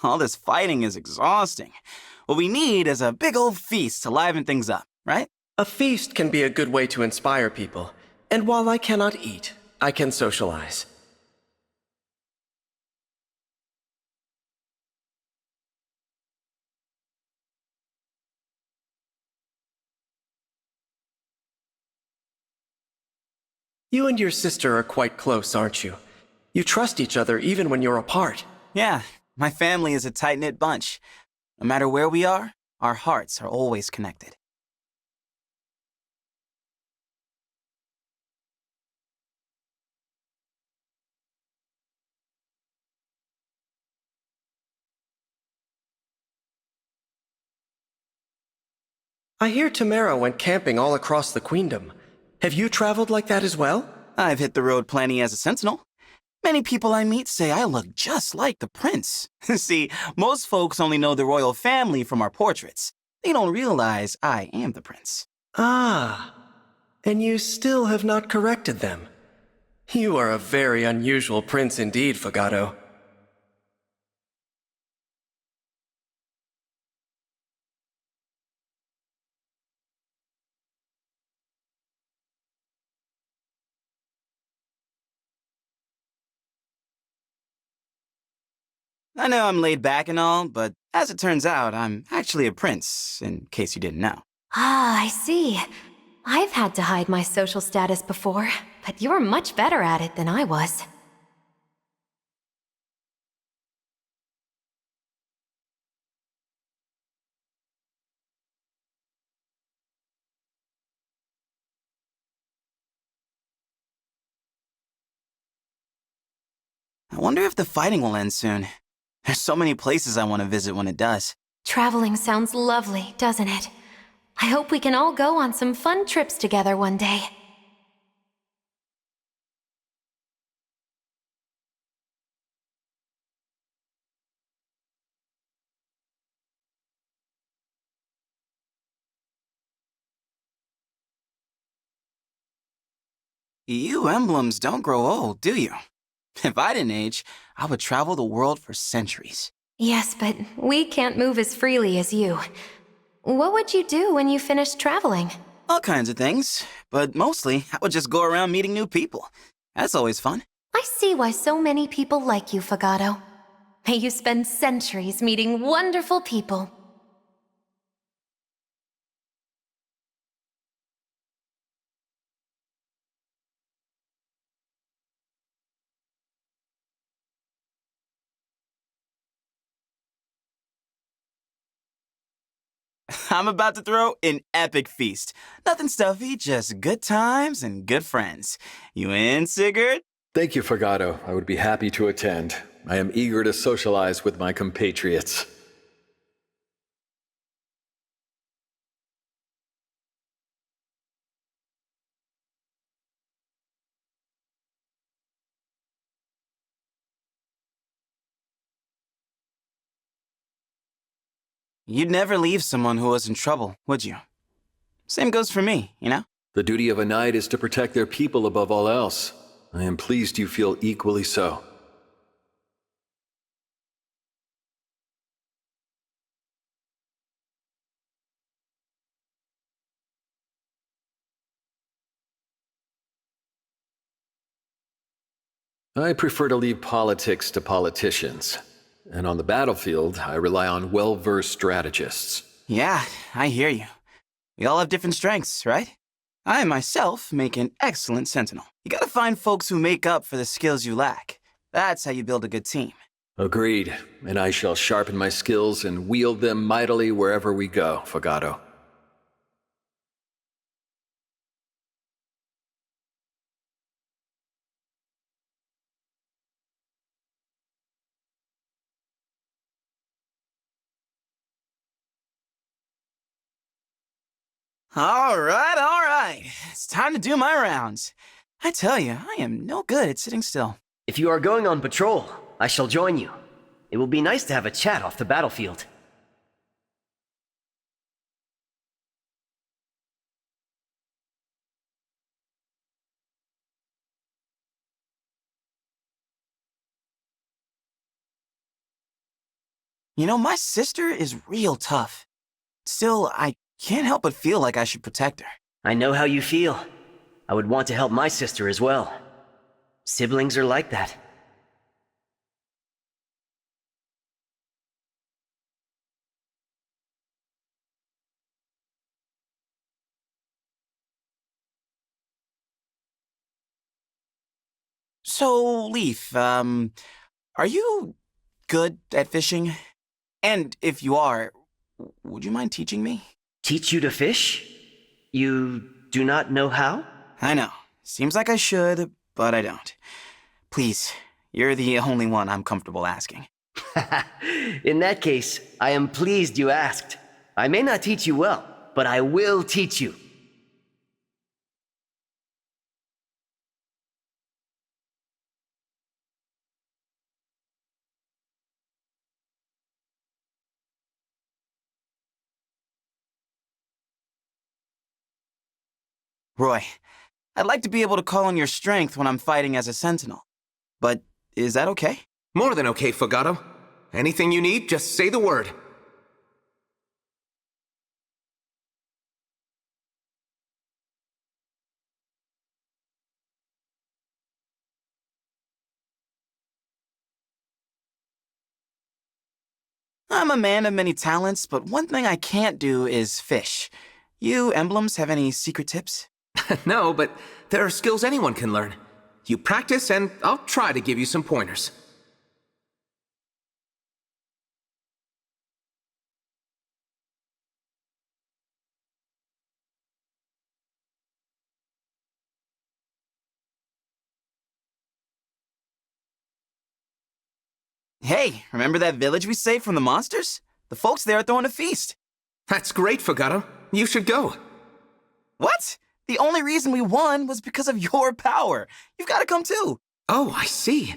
All this fighting is exhausting. What we need is a big old feast to liven things up, right? A feast can be a good way to inspire people, and while I cannot eat, I can socialize. You and your sister are quite close, aren't you? You trust each other even when you're apart. Yeah, my family is a tight-knit bunch. No matter where we are, our hearts are always connected. I hear Tamara went camping all across the Queendom. Have you traveled like that as well? I've hit the road plenty as a sentinel. Many people I meet say I look just like the prince. See, most folks only know the royal family from our portraits. They don't realize I am the prince. Ah, and you still have not corrected them. You are a very unusual prince indeed, Fogado. I know I'm laid back and all, but as it turns out, I'm actually a prince, in case you didn't know. Ah, I see. I've had to hide my social status before, but you're much better at it than I was. I wonder if the fighting will end soon. There's so many places I want to visit when it does. Traveling sounds lovely, doesn't it? I hope we can all go on some fun trips together one day. You emblems don't grow old, do you? If I didn't age, I would travel the world for centuries. Yes, but we can't move as freely as you. What would you do when you finished traveling? All kinds of things, but mostly I would just go around meeting new people. That's always fun. I see why so many people like you, Fogado. May you spend centuries meeting wonderful people. I'm about to throw an epic feast. Nothing stuffy, just good times and good friends. You in, Sigurd? Thank you, Fogado. I would be happy to attend. I am eager to socialize with my compatriots. You'd never leave someone who was in trouble, would you? Same goes for me, you know? The duty of a knight is to protect their people above all else. I am pleased you feel equally so. I prefer to leave politics to politicians. And on the battlefield, I rely on well-versed strategists. Yeah, I hear you. We all have different strengths, right? I myself make an excellent sentinel. You gotta find folks who make up for the skills you lack. That's how you build a good team. Agreed, and I shall sharpen my skills and wield them mightily wherever we go, Fogado. All right. It's time to do my rounds. I tell you, I am no good at sitting still. If you are going on patrol, I shall join you. It will be nice to have a chat off the battlefield. You know, my sister is real tough. Still, I can't help but feel like I should protect her. I know how you feel. I would want to help my sister as well. Siblings are like that. So, Leaf, are you good at fishing? And if you are, would you mind teaching me? Teach you to fish? You do not know how? I know. Seems like I should, but I don't. Please, you're the only one I'm comfortable asking. In that case, I am pleased you asked. I may not teach you well, but I will teach you. Roy, I'd like to be able to call on your strength when I'm fighting as a sentinel. But is that okay? More than okay, Fogado. Anything you need, just say the word. I'm a man of many talents, but one thing I can't do is fish. You Emblems have any secret tips? No, but there are skills anyone can learn. You practice, and I'll try to give you some pointers. Hey, remember that village we saved from the monsters? The folks there are throwing a feast. That's great, Fogado. You should go. What? The only reason we won was because of your power. You've got to come too. Oh, I see.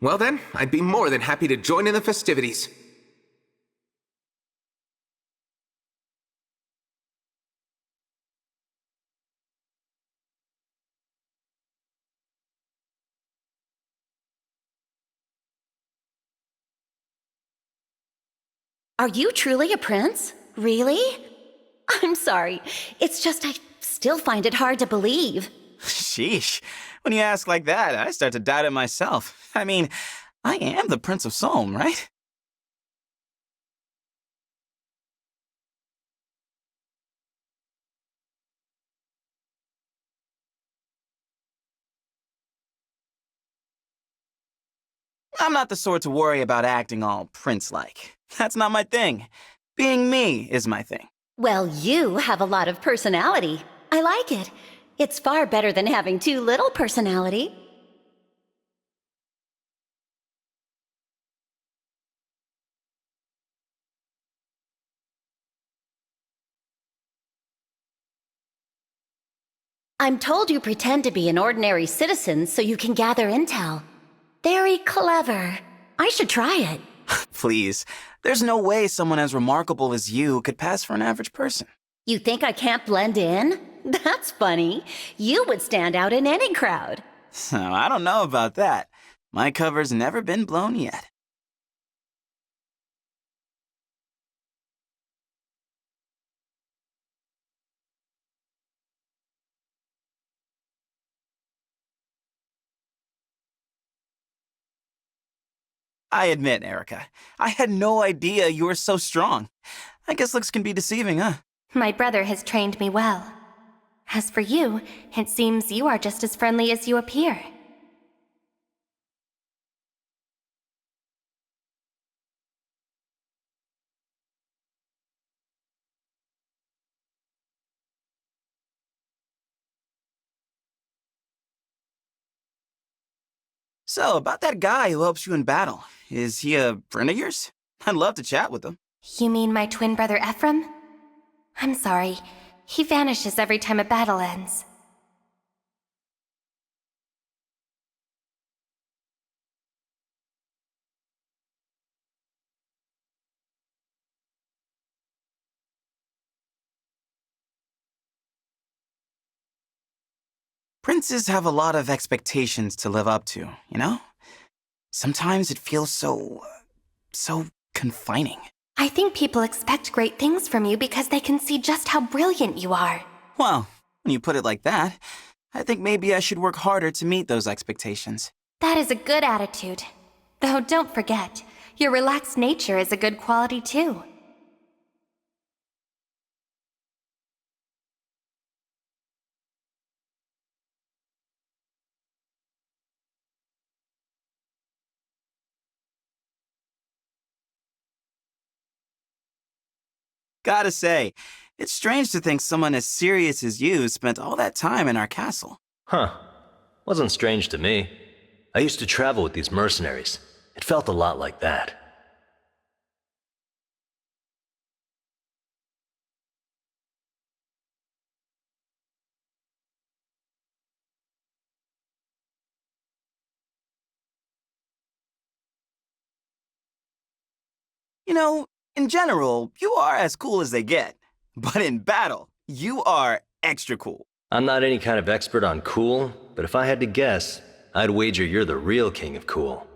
Well then, I'd be more than happy to join in the festivities. Are you truly a prince? Really? I'm sorry. It's just I still find it hard to believe. Sheesh. When you ask like that, I start to doubt it myself. I mean, I am the Prince of Somme, right? I'm not the sort to worry about acting all prince-like. That's not my thing. Being me is my thing. Well, you have a lot of personality. I like it. It's far better than having too little personality. I'm told you pretend to be an ordinary citizen so you can gather intel. Very clever. I should try it. Please, there's no way someone as remarkable as you could pass for an average person. You think I can't blend in? That's funny. You would stand out in any crowd. So I don't know about that. My cover's never been blown yet. I admit, Erica, I had no idea you were so strong. I guess looks can be deceiving, huh? My brother has trained me well. As for you, it seems you are just as friendly as you appear. So, about that guy who helps you in battle, is he a friend of yours? I'd love to chat with him. You mean my twin brother Ephraim? I'm sorry. He vanishes every time a battle ends. Princes have a lot of expectations to live up to, you know? Sometimes it feels so confining. I think people expect great things from you because they can see just how brilliant you are. Well, when you put it like that, I think maybe I should work harder to meet those expectations. That is a good attitude. Though don't forget, your relaxed nature is a good quality too. Gotta say, it's strange to think someone as serious as you spent all that time in our castle. Huh. Wasn't strange to me. I used to travel with these mercenaries. It felt a lot like that. You know, in general, you are as cool as they get. But in battle, you are extra cool. I'm not any kind of expert on cool, but if I had to guess, I'd wager you're the real king of cool.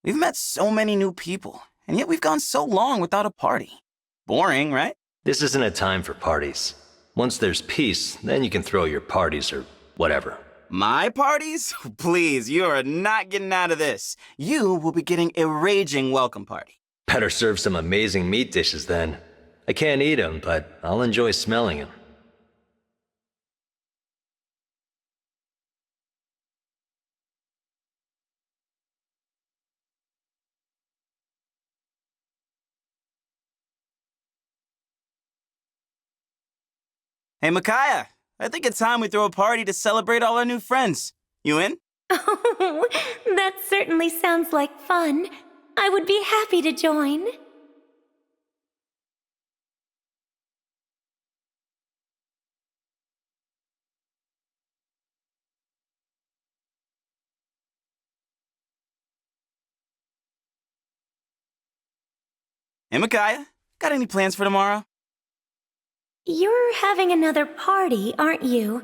We've met so many new people, and yet we've gone so long without a party. Boring, right? This isn't a time for parties. Once there's peace, then you can throw your parties or whatever. My parties? Please, you are not getting out of this. You will be getting a raging welcome party. Better serve some amazing meat dishes then. I can't eat them, but I'll enjoy smelling them. Hey, Micaiah, I think it's time we throw a party to celebrate all our new friends. You in? Oh, that certainly sounds like fun. I would be happy to join. Hey, Micaiah, got any plans for tomorrow? You're having another party, aren't you?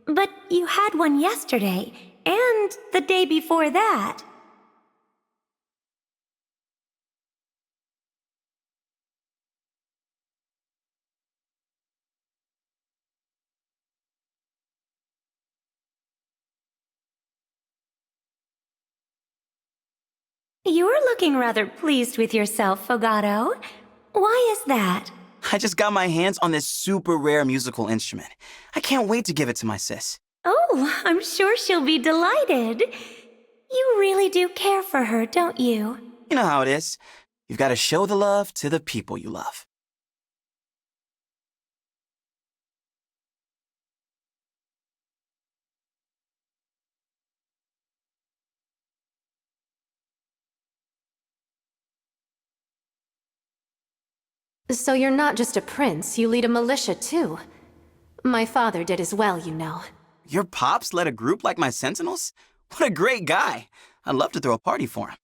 But you had one yesterday, and the day before that. You're looking rather pleased with yourself, Fogado. Why is that? I just got my hands on this super rare musical instrument. I can't wait to give it to my sis. Oh, I'm sure she'll be delighted. You really do care for her, don't you? You know how it is. You've got to show the love to the people you love. So you're not just a prince, you lead a militia too. My father did as well, you know. Your pops led a group like my Sentinels? What a great guy. I'd love to throw a party for him.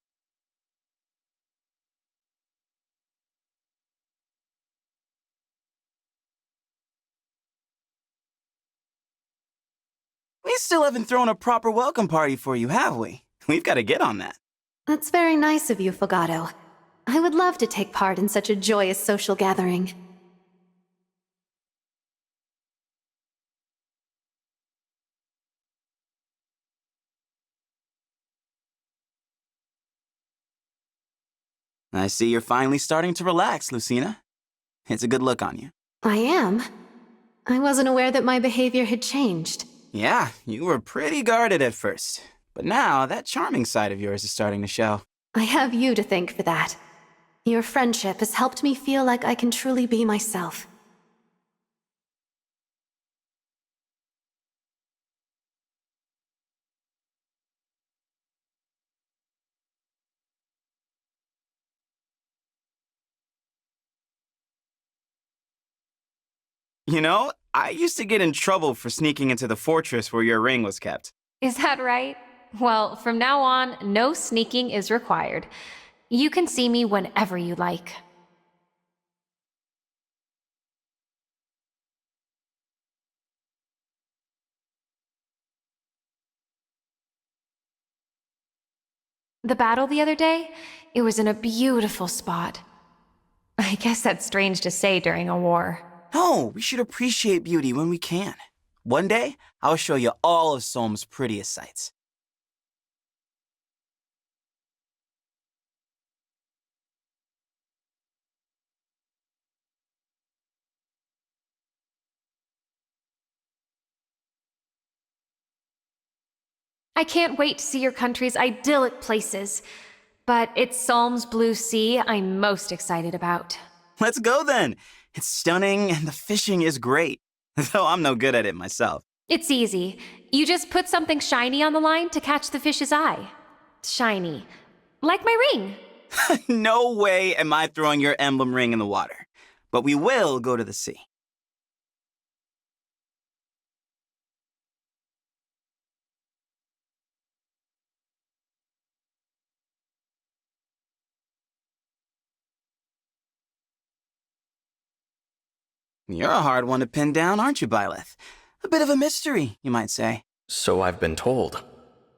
We still haven't thrown a proper welcome party for you, have we? We've got to get on that. That's very nice of you, Fogado. I would love to take part in such a joyous social gathering. I see you're finally starting to relax, Lucina. It's a good look on you. I am. I wasn't aware that my behavior had changed. Yeah, you were pretty guarded at first. But now, that charming side of yours is starting to show. I have you to thank for that. Your friendship has helped me feel like I can truly be myself. You know, I used to get in trouble for sneaking into the fortress where your ring was kept. Is that right? Well, from now on, no sneaking is required. You can see me whenever you like. The battle the other day, it was in a beautiful spot. I guess that's strange to say during a war. No, we should appreciate beauty when we can. One day, I'll show you all of Solm's prettiest sights. I can't wait to see your country's idyllic places, but it's Solm's Blue Sea I'm most excited about. Let's go then. It's stunning and the fishing is great, though I'm no good at it myself. It's easy. You just put something shiny on the line to catch the fish's eye. Shiny. Like my ring. No way am I throwing your emblem ring in the water, but we will go to the sea. You're a hard one to pin down, aren't you, Byleth? A bit of a mystery, you might say. So I've been told.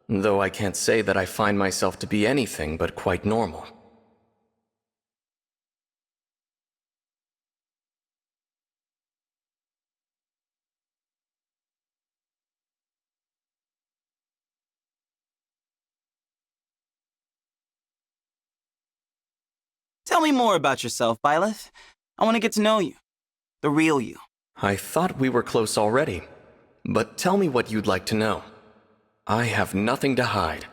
Though I can't say that I find myself to be anything but quite normal. Tell me more about yourself, Byleth. I want to get to know you. The real you. I thought we were close already. But tell me what you'd like to know. I have nothing to hide.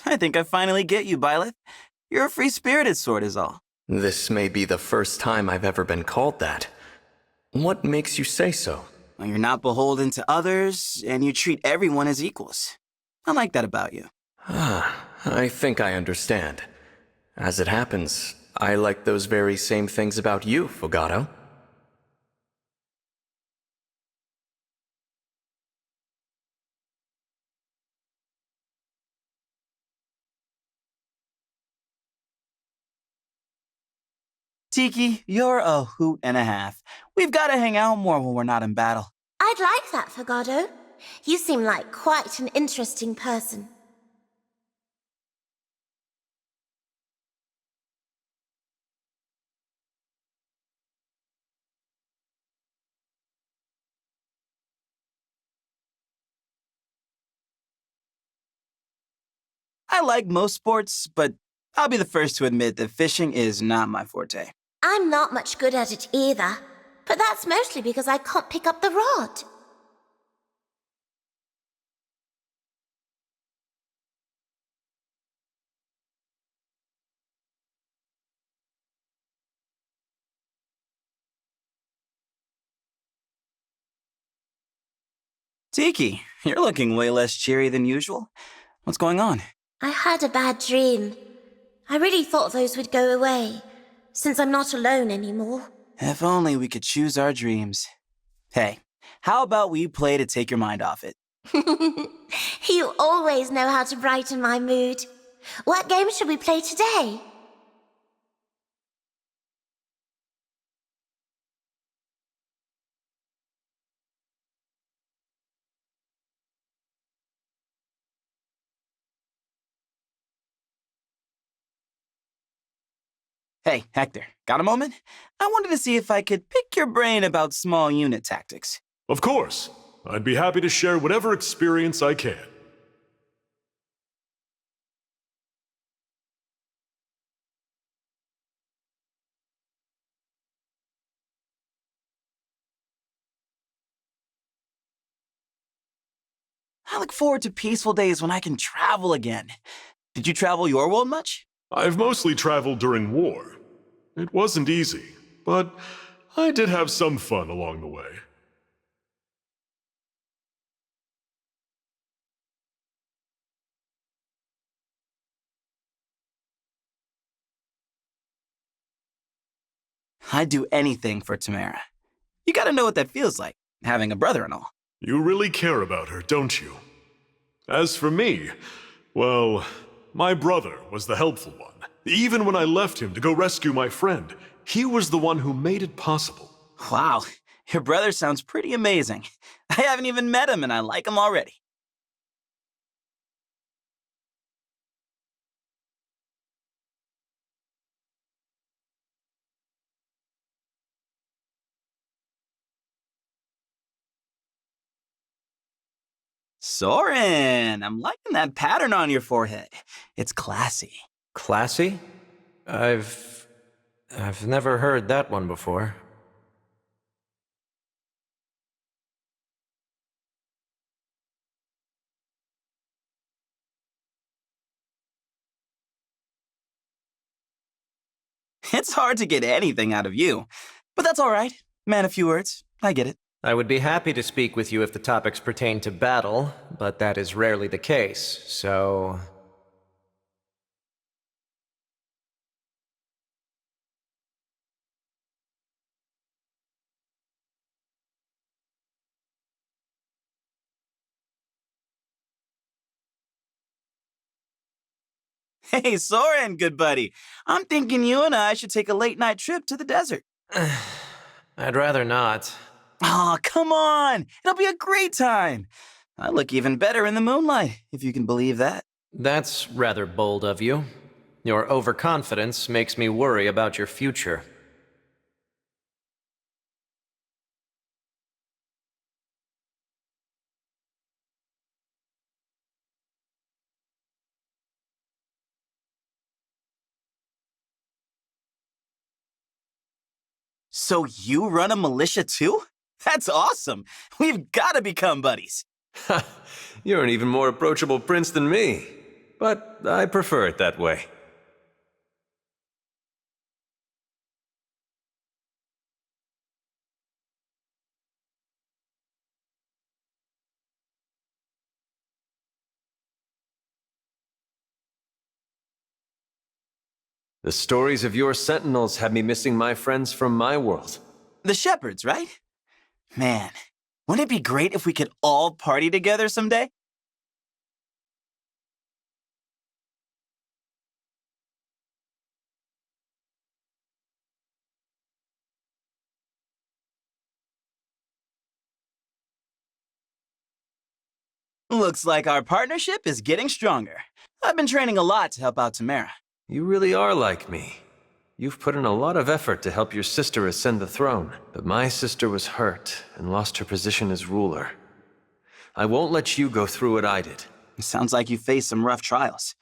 I think I finally get you, Byleth. You're a free-spirited sort is all. This may be the first time I've ever been called that. What makes you say so? Well, you're not beholden to others, and you treat everyone as equals. I like that about you. I think I understand. As it happens, I like those very same things about you, Fogado. Tiki, you're a hoot and a half. We've got to hang out more when we're not in battle. I'd like that, Fogado. You seem like quite an interesting person. I like most sports, but I'll be the first to admit that fishing is not my forte. I'm not much good at it either, but that's mostly because I can't pick up the rod. Tiki, you're looking way less cheery than usual. What's going on? I had a bad dream. I really thought those would go away, since I'm not alone anymore. If only we could choose our dreams. Hey, how about we play to take your mind off it? You always know how to brighten my mood. What game should we play today? Hey, Hector, got a moment? I wanted to see if I could pick your brain about small unit tactics. Of course. I'd be happy to share whatever experience I can. I look forward to peaceful days when I can travel again. Did you travel your world much? I've mostly traveled during war. It wasn't easy, but I did have some fun along the way. I'd do anything for Tamara. You gotta know what that feels like, having a brother-in-law. You really care about her, don't you? As for me, well, my brother was the helpful one. Even when I left him to go rescue my friend, he was the one who made it possible. Wow, your brother sounds pretty amazing. I haven't even met him and I like him already. Soren, I'm liking that pattern on your forehead. It's classy. Classy? I've never heard that one before. It's hard to get anything out of you, but that's all right. Man, a few words. I get it. I would be happy to speak with you if the topics pertain to battle, but that is rarely the case, so... Hey, Soren, good buddy. I'm thinking you and I should take a late-night trip to the desert. I'd rather not. Aw, come on! It'll be a great time! I look even better in the moonlight, if you can believe that. That's rather bold of you. Your overconfidence makes me worry about your future. So you run a militia too? That's awesome! We've gotta become buddies! Ha! You're an even more approachable prince than me. But I prefer it that way. The stories of your sentinels have me missing my friends from my world. The shepherds, right? Man, wouldn't it be great if we could all party together someday? Looks like our partnership is getting stronger. I've been training a lot to help out Tamara. You really are like me. You've put in a lot of effort to help your sister ascend the throne, but my sister was hurt and lost her position as ruler. I won't let you go through what I did. It sounds like you faced some rough trials.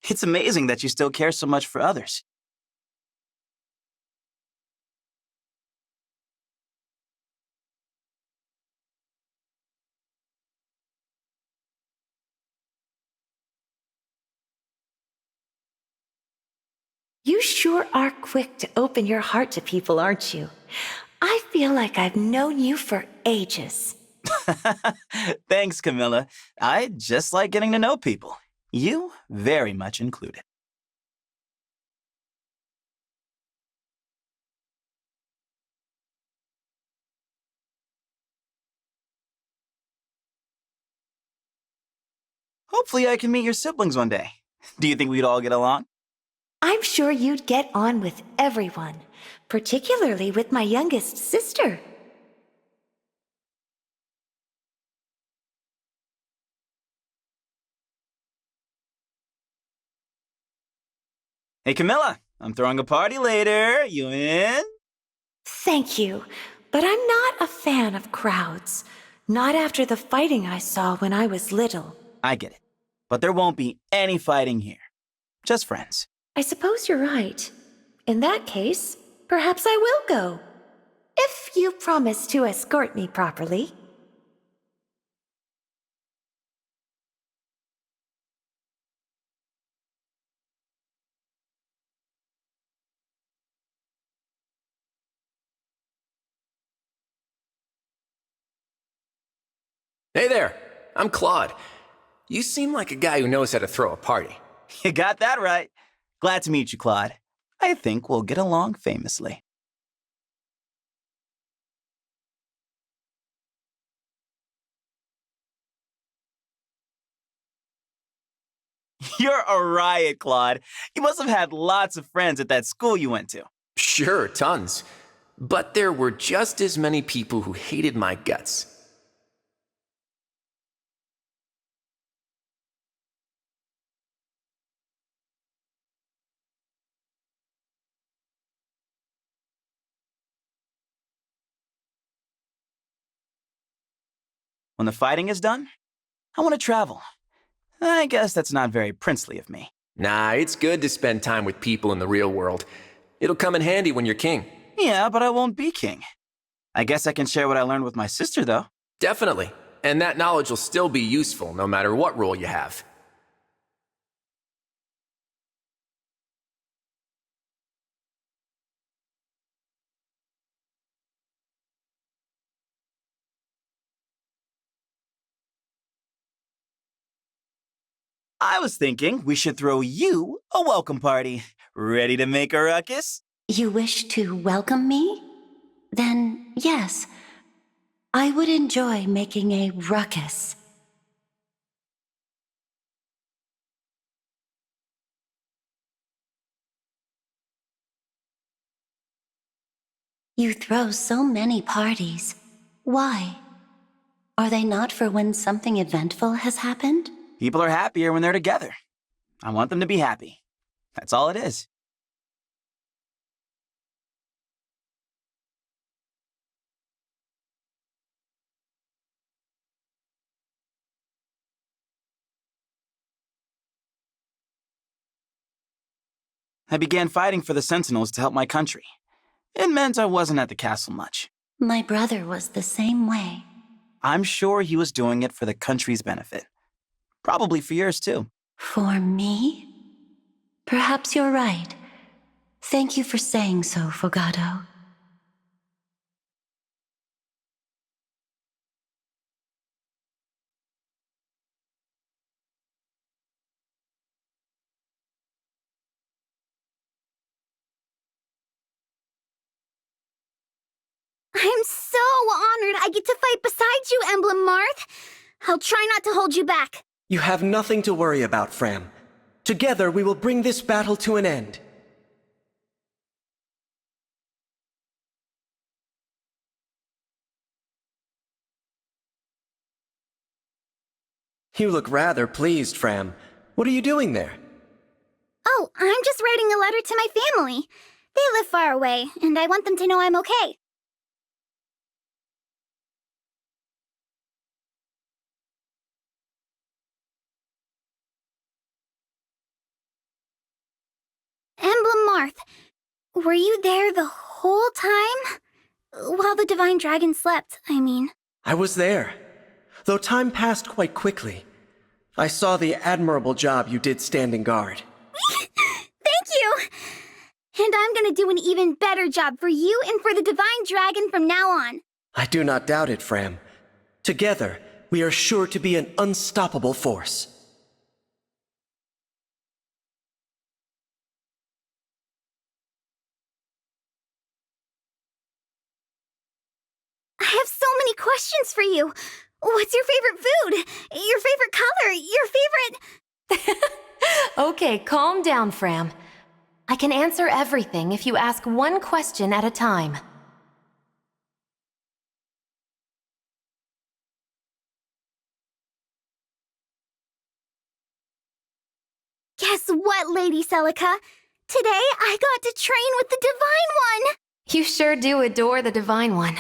It's amazing that you still care so much for others. You sure are quick to open your heart to people, aren't you? I feel like I've known you for ages. Thanks, Camilla. I just like getting to know people. You very much included. Hopefully I can meet your siblings one day. Do you think we'd all get along? I'm sure you'd get on with everyone, particularly with my youngest sister. Hey, Camilla, I'm throwing a party later. You in? Thank you, but I'm not a fan of crowds. Not after the fighting I saw when I was little. I get it. But there won't be any fighting here. Just friends. I suppose you're right. In that case, perhaps I will go. If you promise to escort me properly. Hey there, I'm Claude. You seem like a guy who knows how to throw a party. You got that right. Glad to meet you, Claude. I think we'll get along famously. You're a riot, Claude. You must have had lots of friends at that school you went to. Sure, tons. But there were just as many people who hated my guts. When the fighting is done, I want to travel. I guess that's not very princely of me. Nah, it's good to spend time with people in the real world. It'll come in handy when you're king. Yeah, but I won't be king. I guess I can share what I learned with my sister, though. Definitely. And that knowledge will still be useful no matter what role you have. I was thinking we should throw you a welcome party. Ready to make a ruckus? You wish to welcome me? Then, yes. I would enjoy making a ruckus. You throw so many parties. Why? Are they not for when something eventful has happened? People are happier when they're together. I want them to be happy. That's all it is. I began fighting for the Sentinels to help my country. It meant I wasn't at the castle much. My brother was the same way. I'm sure he was doing it for the country's benefit. Probably for yours, too. For me? Perhaps you're right. Thank you for saying so, Fogado. I'm so honored I get to fight beside you, Emblem Marth. I'll try not to hold you back. You have nothing to worry about, Framme. Together we will bring this battle to an end. You look rather pleased, Framme. What are you doing there? Oh, I'm just writing a letter to my family. They live far away, and I want them to know I'm okay. Emblem Marth, were you there the whole time? While the Divine Dragon slept, I mean. I was there, though time passed quite quickly. I saw the admirable job you did standing guard. Thank you! And I'm gonna do an even better job for you and for the Divine Dragon from now on. I do not doubt it, Framme. Together, we are sure to be an unstoppable force. I have so many questions for you. What's your favorite food? Your favorite color? Your favorite... Okay, calm down, Framme. I can answer everything if you ask one question at a time. Guess what, Lady Celica? Today I got to train with the Divine One! You sure do adore the Divine One.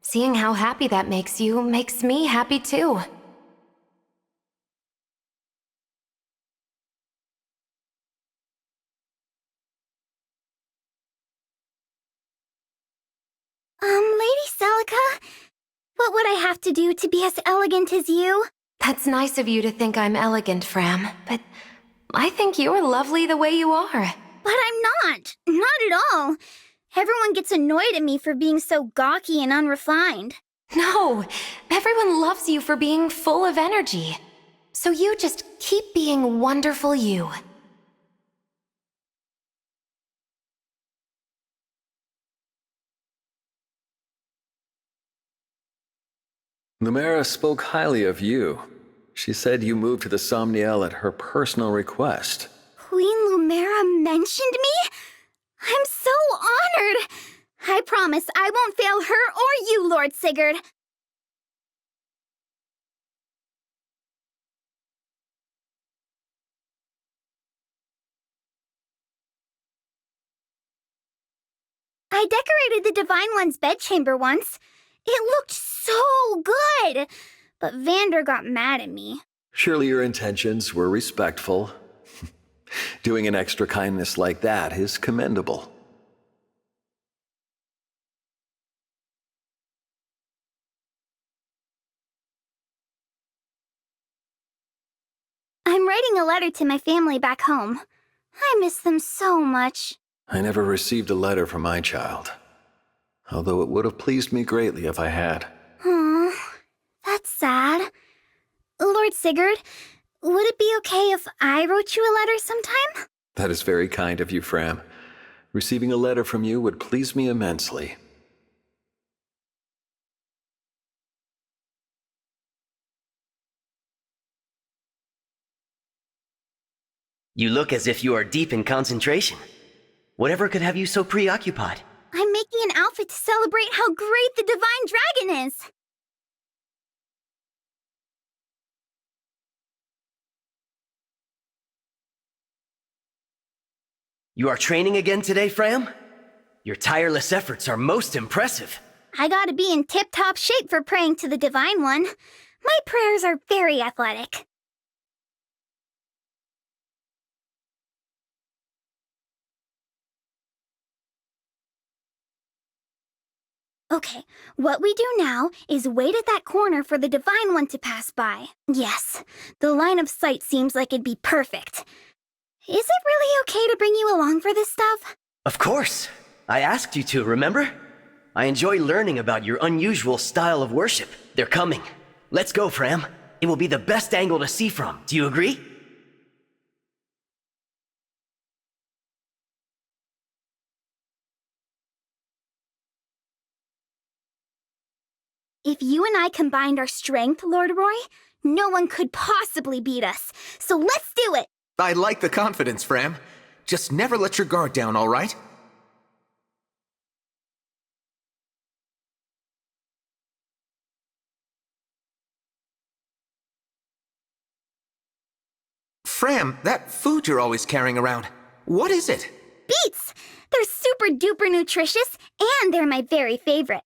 Seeing how happy that makes you makes me happy too. Lady Celica, what would I have to do to be as elegant as you? That's nice of you to think I'm elegant, Framme, but I think you're lovely the way you are. But I'm not. Not at all. Everyone gets annoyed at me for being so gawky and unrefined. No, everyone loves you for being full of energy. So you just keep being wonderful you. Lumera spoke highly of you. She said you moved to the Somniel at her personal request. Queen Lumera mentioned me? I'm so honored! I promise I won't fail her or you, Lord Sigurd. I decorated the Divine One's bedchamber once. It looked so good, but Vander got mad at me. Surely your intentions were respectful. Doing an extra kindness like that is commendable. I'm writing a letter to my family back home. I miss them so much. I never received a letter from my child, although it would have pleased me greatly if I had. Aw, that's sad. Lord Sigurd, would it be okay if I wrote you a letter sometime? That is very kind of you, Framme. Receiving a letter from you would please me immensely. You look as if you are deep in concentration. Whatever could have you so preoccupied? I'm making an outfit to celebrate how great the Divine Dragon is. You are training again today, Framme? Your tireless efforts are most impressive. I gotta be in tip-top shape for praying to the Divine One. My prayers are very athletic. Okay, what we do now is wait at that corner for the Divine One to pass by. Yes, the line of sight seems like it'd be perfect. Is it really okay to bring you along for this stuff? Of course. I asked you to, remember? I enjoy learning about your unusual style of worship. They're coming. Let's go, Framme. It will be the best angle to see from. Do you agree? If you and I combined our strength, Lord Roy, no one could possibly beat us. So let's do it! I like the confidence, Framme. Just never let your guard down, all right? Framme, that food you're always carrying around, what is it? Beets! They're super duper nutritious, and they're my very favorite.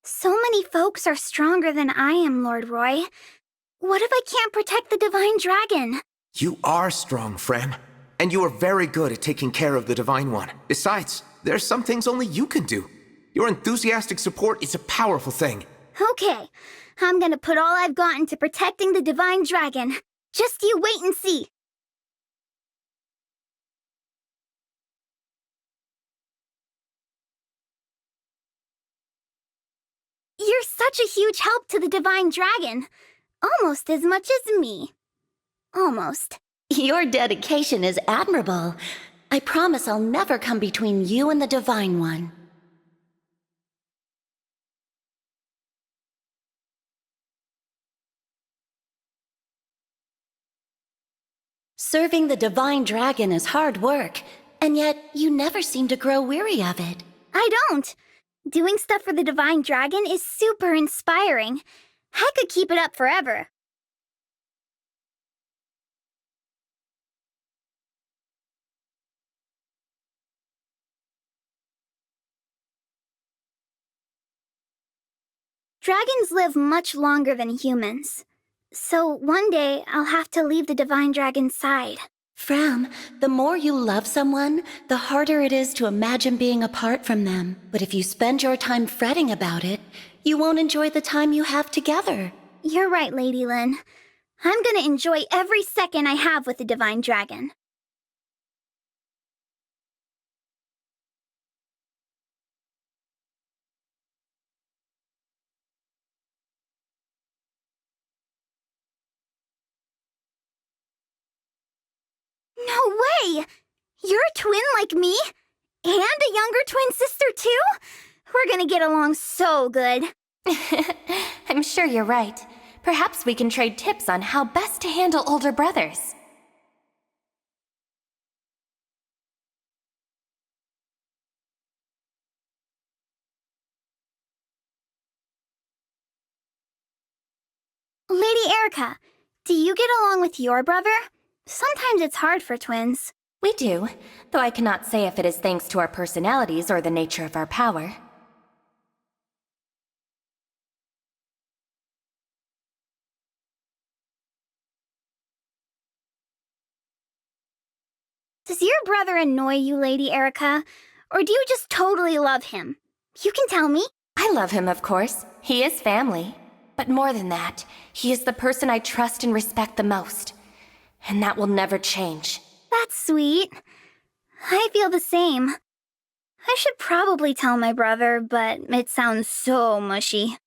So many folks are stronger than I am, Lord Roy. What if I can't protect the Divine Dragon? You are strong, Framme. And you are very good at taking care of the Divine One. Besides, there are some things only you can do. Your enthusiastic support is a powerful thing. Okay, I'm gonna put all I've got into protecting the Divine Dragon. Just you wait and see. You're such a huge help to the Divine Dragon. Almost as much as me. Almost. Your dedication is admirable. I promise I'll never come between you and the Divine One. Serving the Divine Dragon is hard work, and yet you never seem to grow weary of it. I don't. Doing stuff for the Divine Dragon is super inspiring. I could keep it up forever. Dragons live much longer than humans. So one day I'll have to leave the Divine Dragon's side. Framme, the more you love someone, the harder it is to imagine being apart from them. But if you spend your time fretting about it, you won't enjoy the time you have together. You're right, Lady Lin. I'm gonna enjoy every second I have with the Divine Dragon. No way! Your like me? And a younger twin sister, too? We're gonna get along so good. I'm sure you're right. Perhaps we can trade tips on how best to handle older brothers. Lady Erica, do you get along with your brother? Sometimes it's hard for twins. We do, though I cannot say if it is thanks to our personalities or the nature of our power. Does your brother annoy you, Lady Erica? Or do you just totally love him? You can tell me. I love him, of course. He is family. But more than that, he is the person I trust and respect the most. And that will never change. That's sweet. I feel the same. I should probably tell my brother, but it sounds so mushy.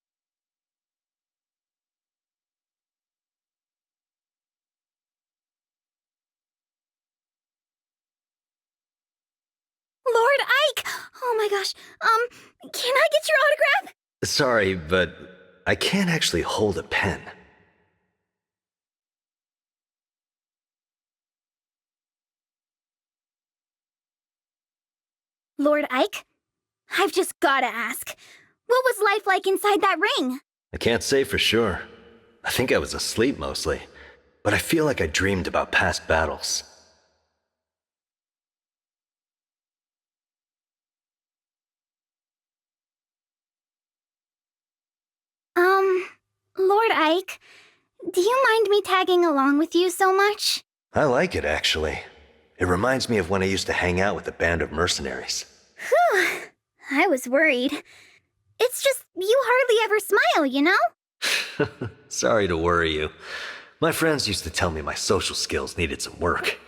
Lord Ike! Oh my gosh, can I get your autograph? Sorry, but I can't actually hold a pen. Lord Ike, I've just gotta ask, what was life like inside that ring? I can't say for sure. I think I was asleep mostly, but I feel like I dreamed about past battles. Lord Ike, do you mind me tagging along with you so much? I like it, actually. It reminds me of when I used to hang out with a band of mercenaries. Whew, I was worried. It's just, you hardly ever smile, you know? Sorry to worry you. My friends used to tell me my social skills needed some work.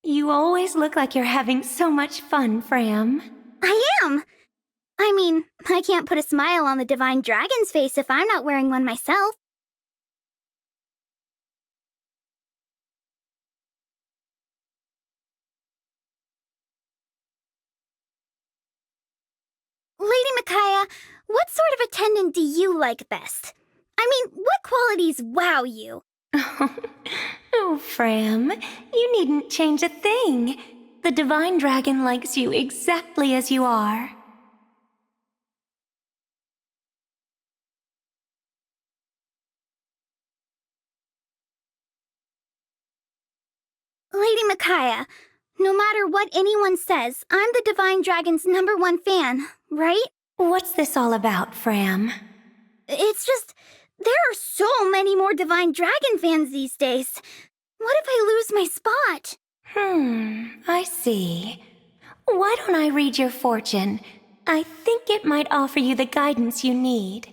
You always look like you're having so much fun, Framme. I am! I mean, I can't put a smile on the Divine Dragon's face if I'm not wearing one myself. Lady Micaiah, what sort of attendant do you like best? I mean, what qualities wow you? Oh, Framme, you needn't change a thing. The Divine Dragon likes you exactly as you are. Lady Micaiah, no matter what anyone says, I'm the Divine Dragon's #1 fan, right? What's this all about, Framme? It's just, there are so many more Divine Dragon fans these days. What if I lose my spot? I see. Why don't I read your fortune? I think it might offer you the guidance you need.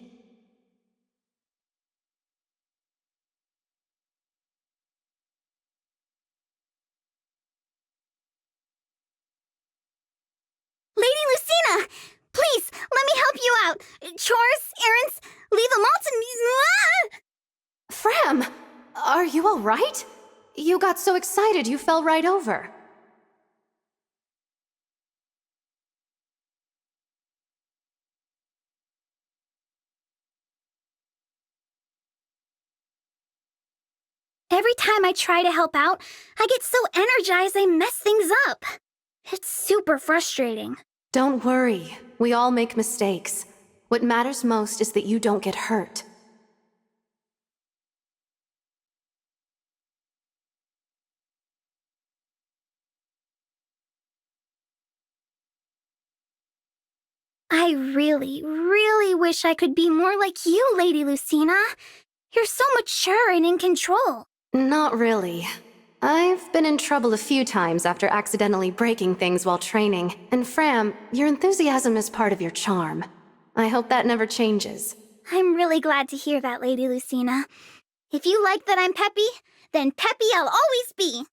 Lady Lucina! Please, let me help you out. Chores, errands, leave them all to me. Framme! Are you all right? You got so excited you fell right over. Every time I try to help out, I get so energized I mess things up. It's super frustrating. Don't worry. We all make mistakes. What matters most is that you don't get hurt. I really, really wish I could be more like you, Lady Lucina. You're so mature and in control. Not really. I've been in trouble a few times after accidentally breaking things while training, and Framme, your enthusiasm is part of your charm. I hope that never changes. I'm really glad to hear that, Lady Lucina. If you like that I'm peppy, then peppy I'll always be.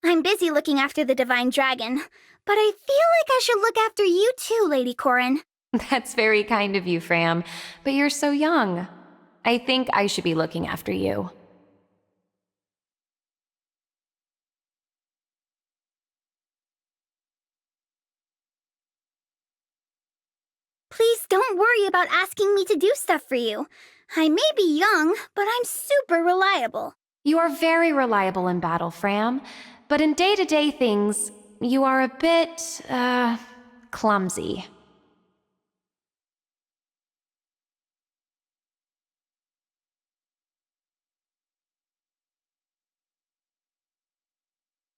I'm busy looking after the Divine Dragon, but I feel like I should look after you too, Lady Corin. That's very kind of you, Framme, but you're so young. I think I should be looking after you. Please don't worry about asking me to do stuff for you. I may be young, but I'm super reliable. You are very reliable in battle, Framme, but in day-to-day things, you are a bit, clumsy.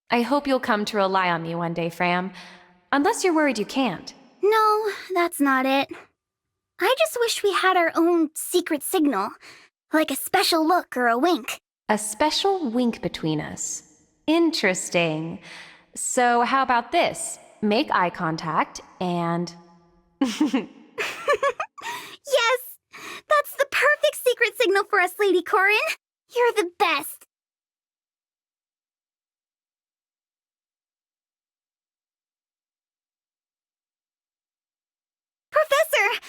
I hope you'll come to rely on me one day, Framme. Unless you're worried you can't. No, that's not it. I just wish we had our own secret signal, like a special look or a wink. A special wink between us. Interesting. So how about this? Make eye contact and... Yes! That's the perfect secret signal for us, Lady Corin. You're the best. Professor!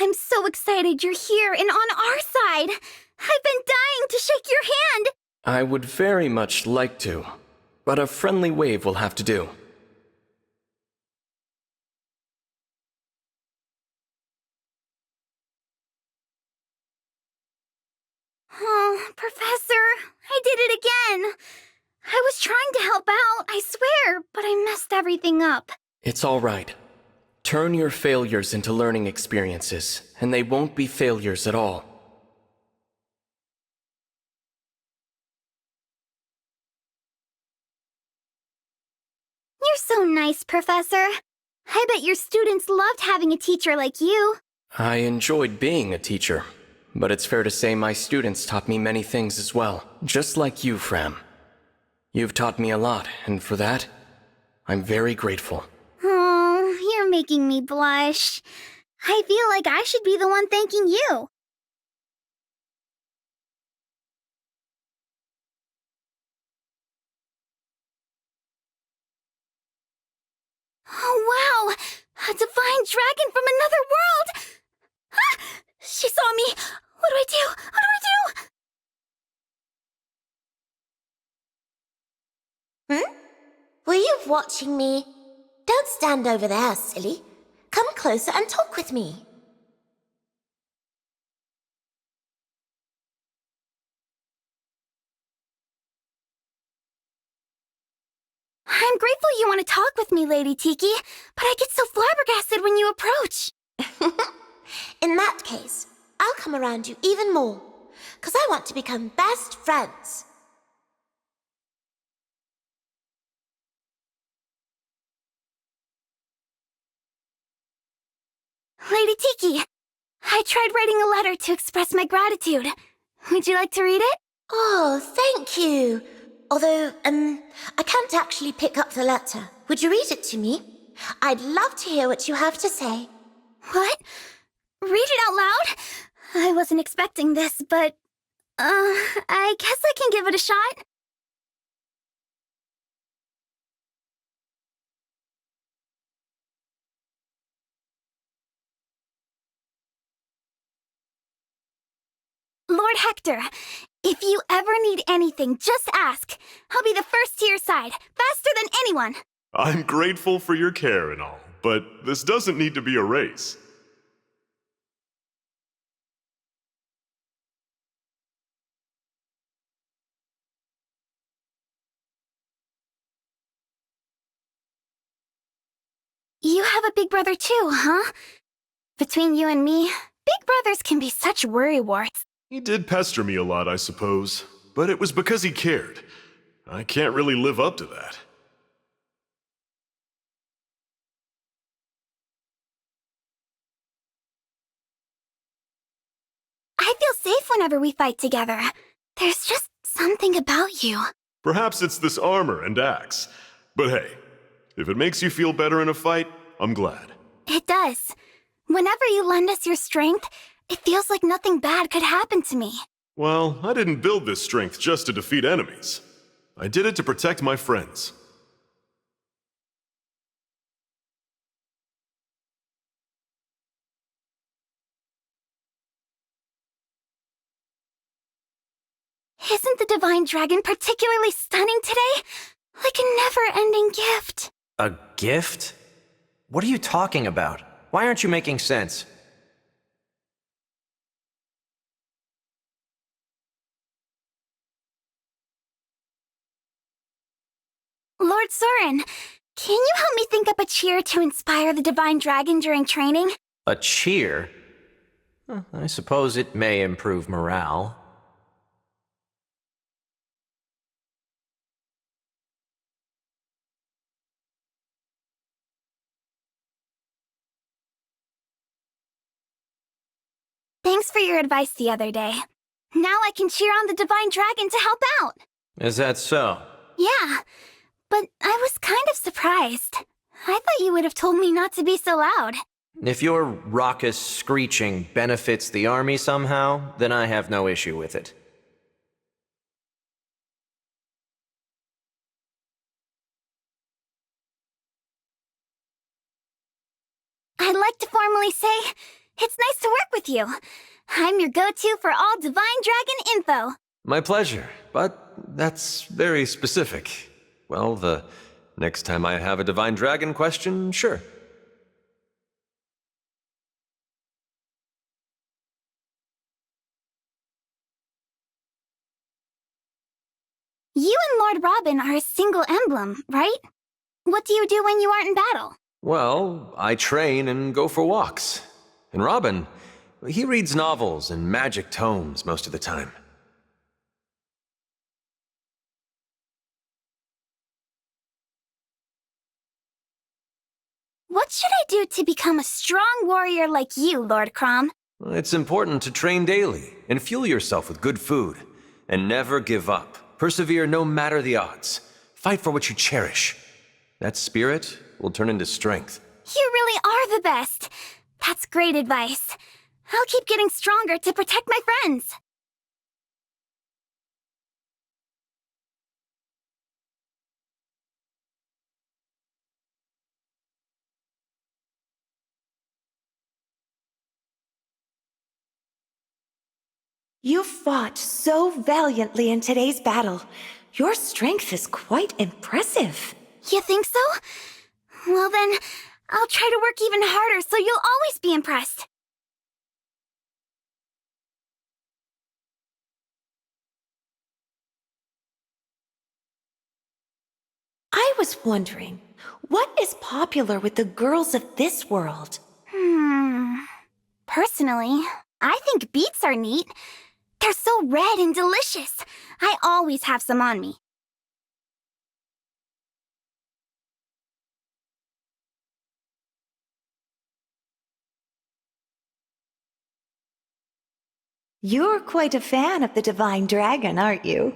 I'm so excited you're here and on our side. I've been dying to shake your hand. I would very much like to, but a friendly wave will have to do. Oh, Professor, I did it again. I was trying to help out, I swear, but I messed everything up. It's all right. Turn your failures into learning experiences, and they won't be failures at all. You're so nice, Professor. I bet your students loved having a teacher like you. I enjoyed being a teacher, but it's fair to say my students taught me many things as well, just like you, Framme. You've taught me a lot, and for that, I'm very grateful. Oh, you're making me blush. I feel like I should be the one thanking you. Oh, wow! A divine dragon from another world! Ah! She saw me! What do I do? What do I do? Were you watching me? Don't stand over there, silly. Come closer and talk with me. I'm grateful you want to talk with me, Lady Tiki, but I get so flabbergasted when you approach. In that case, I'll come around you even more, 'cause I want to become best friends. Lady Tiki, I tried writing a letter to express my gratitude. Would you like to read it? Oh, thank you. Although, I can't actually pick up the letter. Would you read it to me? I'd love to hear what you have to say. What? Read it out loud? I wasn't expecting this, but, I guess I can give it a shot. Lord Hector, if you ever need anything, just ask. I'll be the first to your side, faster than anyone. I'm grateful for your care and all, but this doesn't need to be a race. You have a big brother too, huh? Between you and me, big brothers can be such worrywarts. He did pester me a lot, I suppose, but it was because he cared. I can't really live up to that. I feel safe whenever we fight together. There's just something about you. Perhaps it's this armor and axe. But hey, if it makes you feel better in a fight, I'm glad. It does. Whenever you lend us your strength, it feels like nothing bad could happen to me. Well, I didn't build this strength just to defeat enemies. I did it to protect my friends. Isn't the Divine Dragon particularly stunning today? Like a never-ending gift. A gift? What are you talking about? Why aren't you making sense? Lord Soren, can you help me think up a cheer to inspire the Divine Dragon during training? A cheer? I suppose it may improve morale. Thanks for your advice the other day. Now I can cheer on the Divine Dragon to help out. Is that so? Yeah, but I was kind of surprised. I thought you would have told me not to be so loud. If your raucous screeching benefits the army somehow, then I have no issue with it. I'd like to formally say, it's nice to work with you. I'm your go-to for all Divine Dragon info. My pleasure, but that's very specific. Well, the next time I have a Divine Dragon question, sure. You and Lord Robin are a single emblem, right? What do you do when you aren't in battle? Well, I train and go for walks. And Robin, he reads novels and magic tomes most of the time. What should I do to become a strong warrior like you, Lord Crom? It's important to train daily and fuel yourself with good food. And never give up. Persevere no matter the odds. Fight for what you cherish. That spirit will turn into strength. You really are the best. That's great advice. I'll keep getting stronger to protect my friends. You fought so valiantly in today's battle. Your strength is quite impressive. You think so? Well then, I'll try to work even harder so you'll always be impressed. I was wondering, what is popular with the girls of this world? Personally, I think beets are neat. They're so red and delicious. I always have some on me. You're quite a fan of the Divine Dragon, aren't you?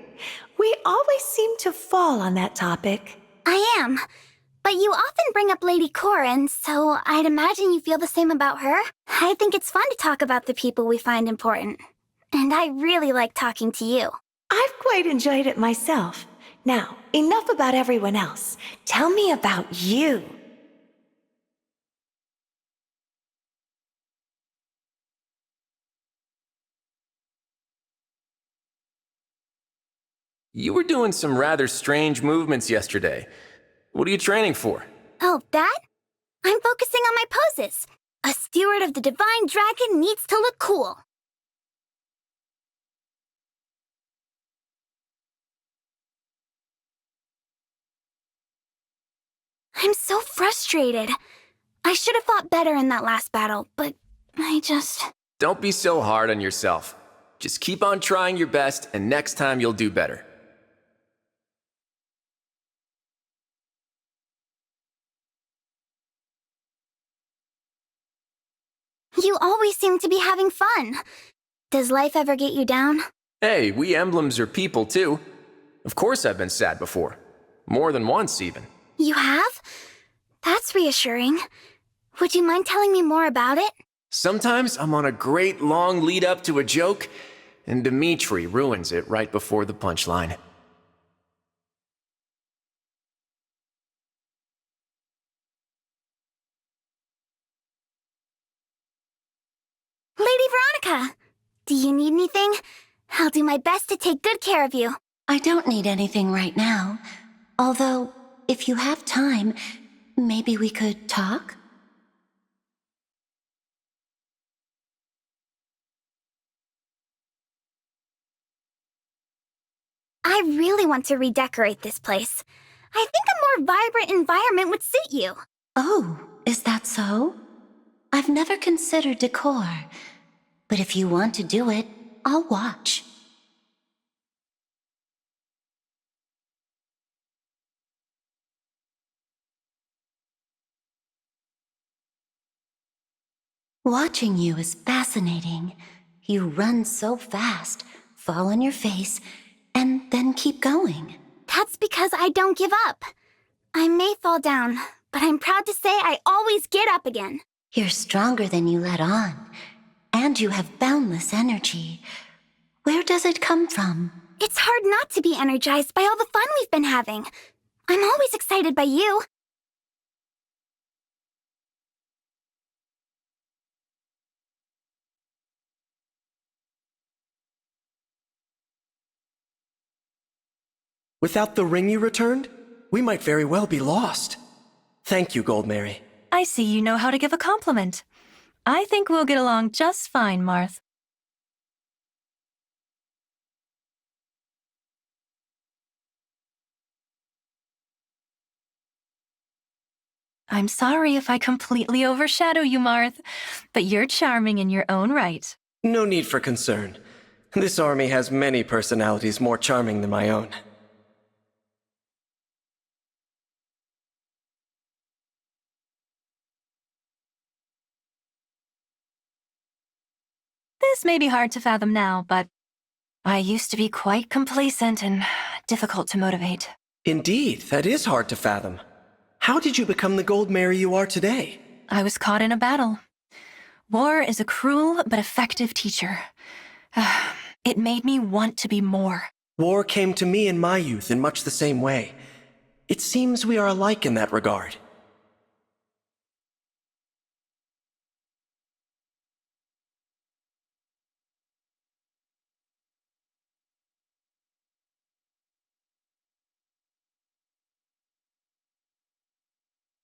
We always seem to fall on that topic. I am. But you often bring up Lady Corin, so I'd imagine you feel the same about her. I think it's fun to talk about the people we find important. And I really like talking to you. I've quite enjoyed it myself. Now, enough about everyone else. Tell me about you. You were doing some rather strange movements yesterday. What are you training for? Oh, that? I'm focusing on my poses. A steward of the Divine Dragon needs to look cool. I'm so frustrated. I should have fought better in that last battle, but I just... Don't be so hard on yourself. Just keep on trying your best, and next time you'll do better. You always seem to be having fun. Does life ever get you down? Hey, we emblems are people too. Of course I've been sad before. More than once, even. You have? That's reassuring. Would you mind telling me more about it? Sometimes I'm on a great long lead up to a joke, and Dimitri ruins it right before the punchline. Lady Veronica, do you need anything? I'll do my best to take good care of you. I don't need anything right now. Although, if you have time, maybe we could talk? I really want to redecorate this place. I think a more vibrant environment would suit you. Oh, is that so? I've never considered decor, but if you want to do it, I'll watch. Watching you is fascinating. You run so fast, fall on your face, and then keep going. That's because I don't give up. I may fall down, but I'm proud to say I always get up again. You're stronger than you let on, and you have boundless energy. Where does it come from? It's hard not to be energized by all the fun we've been having. I'm always excited by you. Without the ring you returned, we might very well be lost. Thank you, Goldmary. I see you know how to give a compliment. I think we'll get along just fine, Marth. I'm sorry if I completely overshadow you, Marth, but you're charming in your own right. No need for concern. This army has many personalities more charming than my own. This may be hard to fathom now, but I used to be quite complacent and difficult to motivate. Indeed, that is hard to fathom. How did you become the Goldmary you are today? I was caught in a battle. War is a cruel but effective teacher. It made me want to be more. War came to me in my youth in much the same way. It seems we are alike in that regard.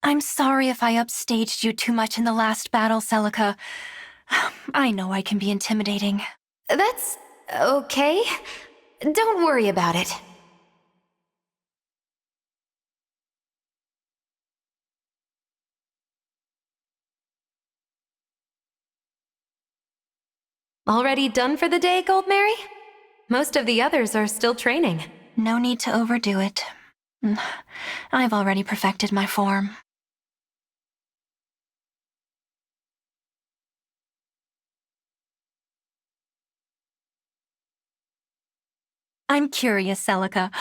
I'm sorry if I upstaged you too much in the last battle, Celica. I know I can be intimidating. That's okay. Don't worry about it. Already done for the day, Goldmary? Most of the others are still training. No need to overdo it. I've already perfected my form. I'm curious, Celica.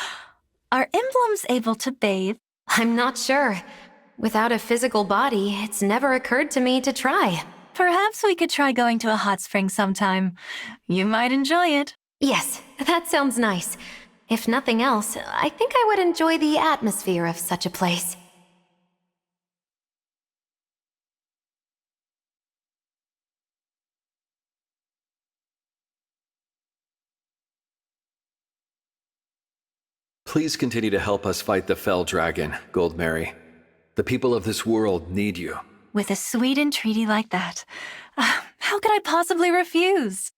Are emblems able to bathe? I'm not sure. Without a physical body, it's never occurred to me to try. Perhaps we could try going to a hot spring sometime. You might enjoy it. Yes, that sounds nice. If nothing else, I think I would enjoy the atmosphere of such a place. Please continue to help us fight the Fell Dragon, Goldmary. The people of this world need you. With a sweet entreaty like that, how could I possibly refuse?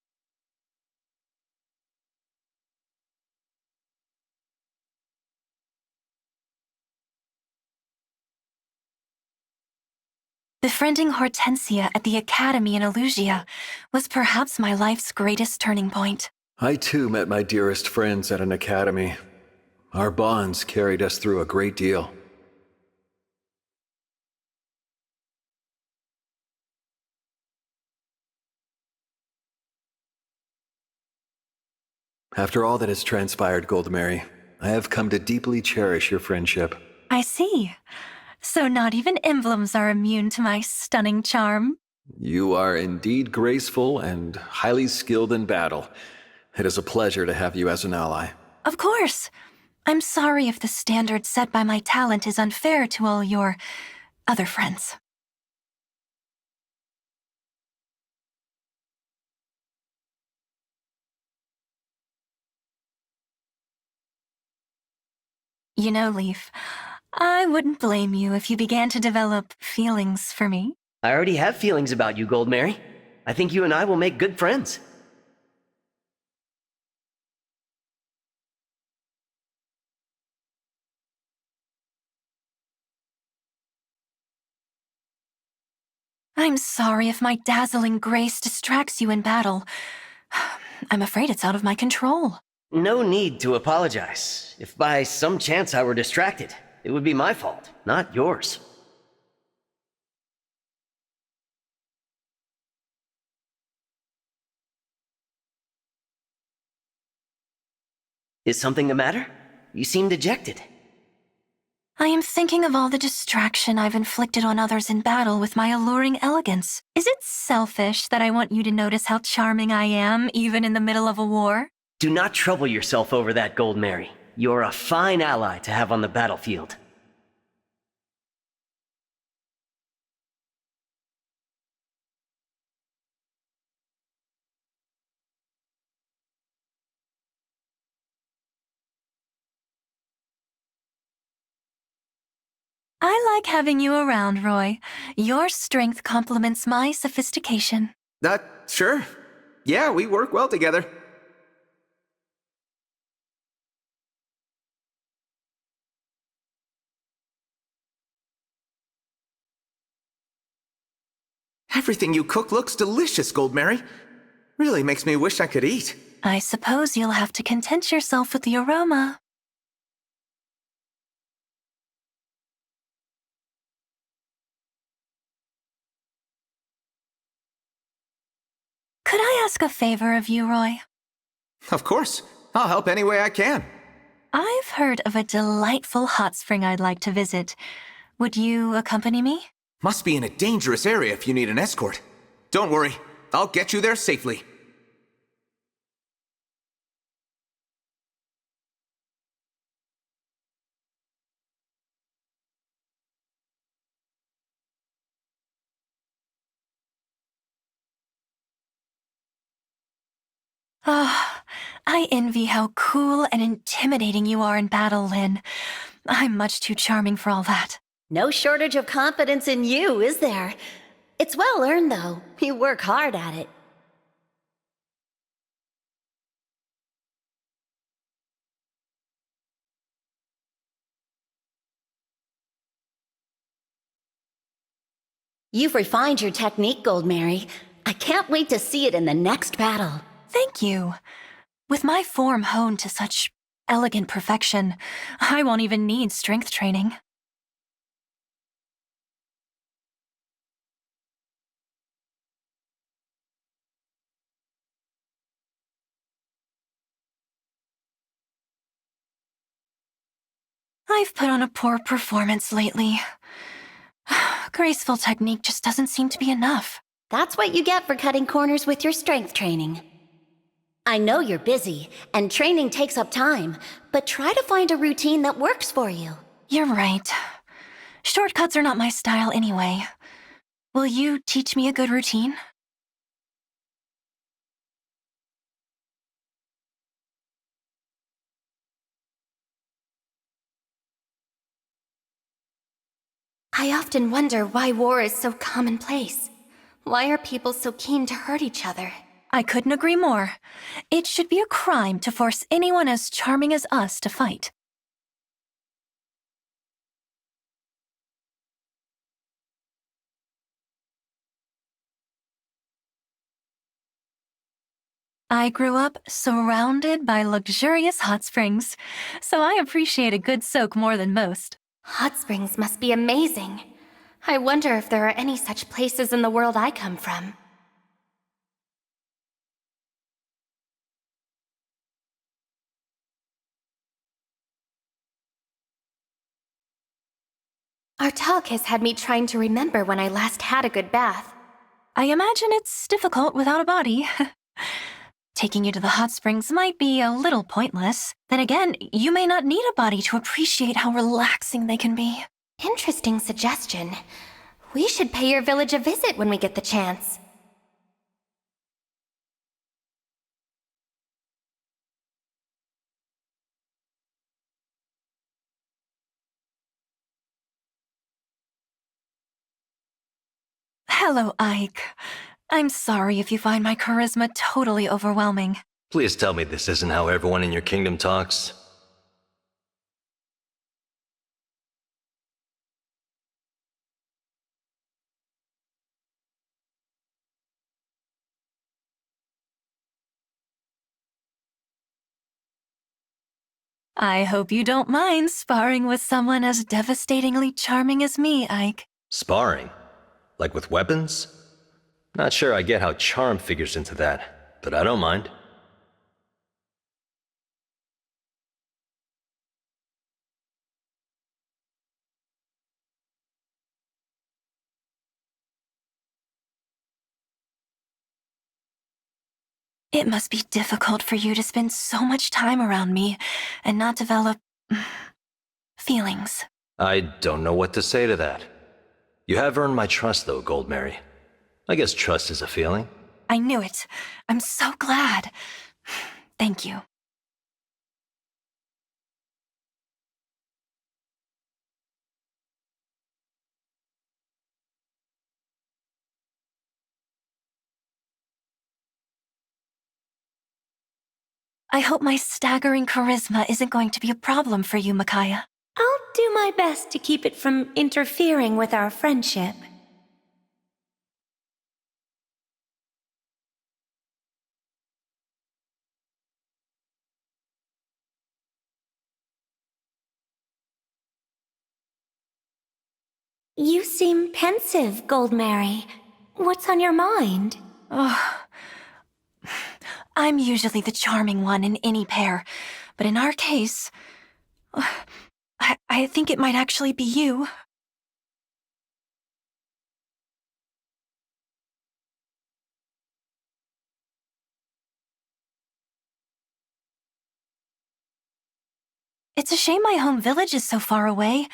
Befriending Hortensia at the Academy in Elusia was perhaps my life's greatest turning point. I too met my dearest friends at an academy. Our bonds carried us through a great deal. After all that has transpired, Goldmary, I have come to deeply cherish your friendship. I see. So not even emblems are immune to my stunning charm. You are indeed graceful and highly skilled in battle. It is a pleasure to have you as an ally. Of course. I'm sorry if the standard set by my talent is unfair to all your other friends. You know, Leaf, I wouldn't blame you if you began to develop feelings for me. I already have feelings about you, Goldmary. I think you and I will make good friends. I'm sorry if my dazzling grace distracts you in battle. I'm afraid it's out of my control. No need to apologize. If by some chance I were distracted, it would be my fault, not yours. Is something the matter? You seem dejected. I am thinking of all the distraction I've inflicted on others in battle with my alluring elegance. Is it selfish that I want you to notice how charming I am, even in the middle of a war? Do not trouble yourself over that, Goldmary. You're a fine ally to have on the battlefield. I like having you around, Roy. Your strength complements my sophistication. Sure. Yeah, we work well together. Everything you cook looks delicious, Goldmary. Really makes me wish I could eat. I suppose you'll have to content yourself with the aroma. Could I ask a favor of you, Roy? Of course. I'll help any way I can. I've heard of a delightful hot spring I'd like to visit. Would you accompany me? Must be in a dangerous area if you need an escort. Don't worry, I'll get you there safely. Ah, I envy how cool and intimidating you are in battle, Lynn. I'm much too charming for all that. No shortage of confidence in you, is there? It's well earned, though. You work hard at it. You've refined your technique, Goldmary. I can't wait to see it in the next battle. Thank you. With my form honed to such elegant perfection, I won't even need strength training. I've put on a poor performance lately. Graceful technique just doesn't seem to be enough. That's what you get for cutting corners with your strength training. I know you're busy, and training takes up time, but try to find a routine that works for you. You're right. Shortcuts are not my style anyway. Will you teach me a good routine? I often wonder why war is so commonplace. Why are people so keen to hurt each other? I couldn't agree more. It should be a crime to force anyone as charming as us to fight. I grew up surrounded by luxurious hot springs, so I appreciate a good soak more than most. Hot springs must be amazing. I wonder if there are any such places in the world I come from. Our talk has had me trying to remember when I last had a good bath. I imagine it's difficult without a body. Taking you to the hot springs might be a little pointless. Then again, you may not need a body to appreciate how relaxing they can be. Interesting suggestion. We should pay your village a visit when we get the chance. Hello, Ike. I'm sorry if you find my charisma totally overwhelming. Please tell me this isn't how everyone in your kingdom talks. I hope you don't mind sparring with someone as devastatingly charming as me, Ike. Sparring? Like with weapons? Not sure I get how charm figures into that, but I don't mind. It must be difficult for you to spend so much time around me and not develop feelings. I don't know what to say to that. You have earned my trust, though, Goldmary. I guess trust is a feeling. I knew it. I'm so glad. Thank you. I hope my staggering charisma isn't going to be a problem for you, Micaiah. I'll do my best to keep it from interfering with our friendship. You seem pensive, Goldmary. What's on your mind? Oh, I'm usually the charming one in any pair, but in our case, I think it might actually be you. It's a shame my home village is so far away.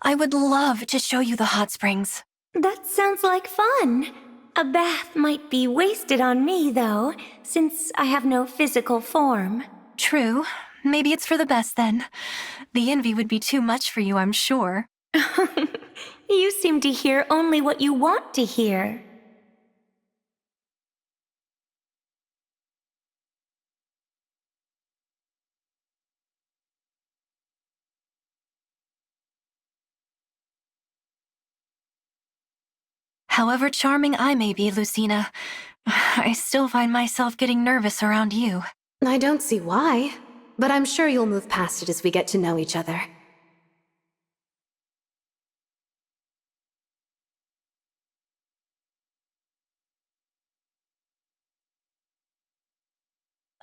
I would love to show you the hot springs. That sounds like fun. A bath might be wasted on me, though, since I have no physical form. True. Maybe it's for the best, then. The envy would be too much for you, I'm sure. You seem to hear only what you want to hear. However charming I may be, Lucina, I still find myself getting nervous around you. I don't see why, but I'm sure you'll move past it as we get to know each other.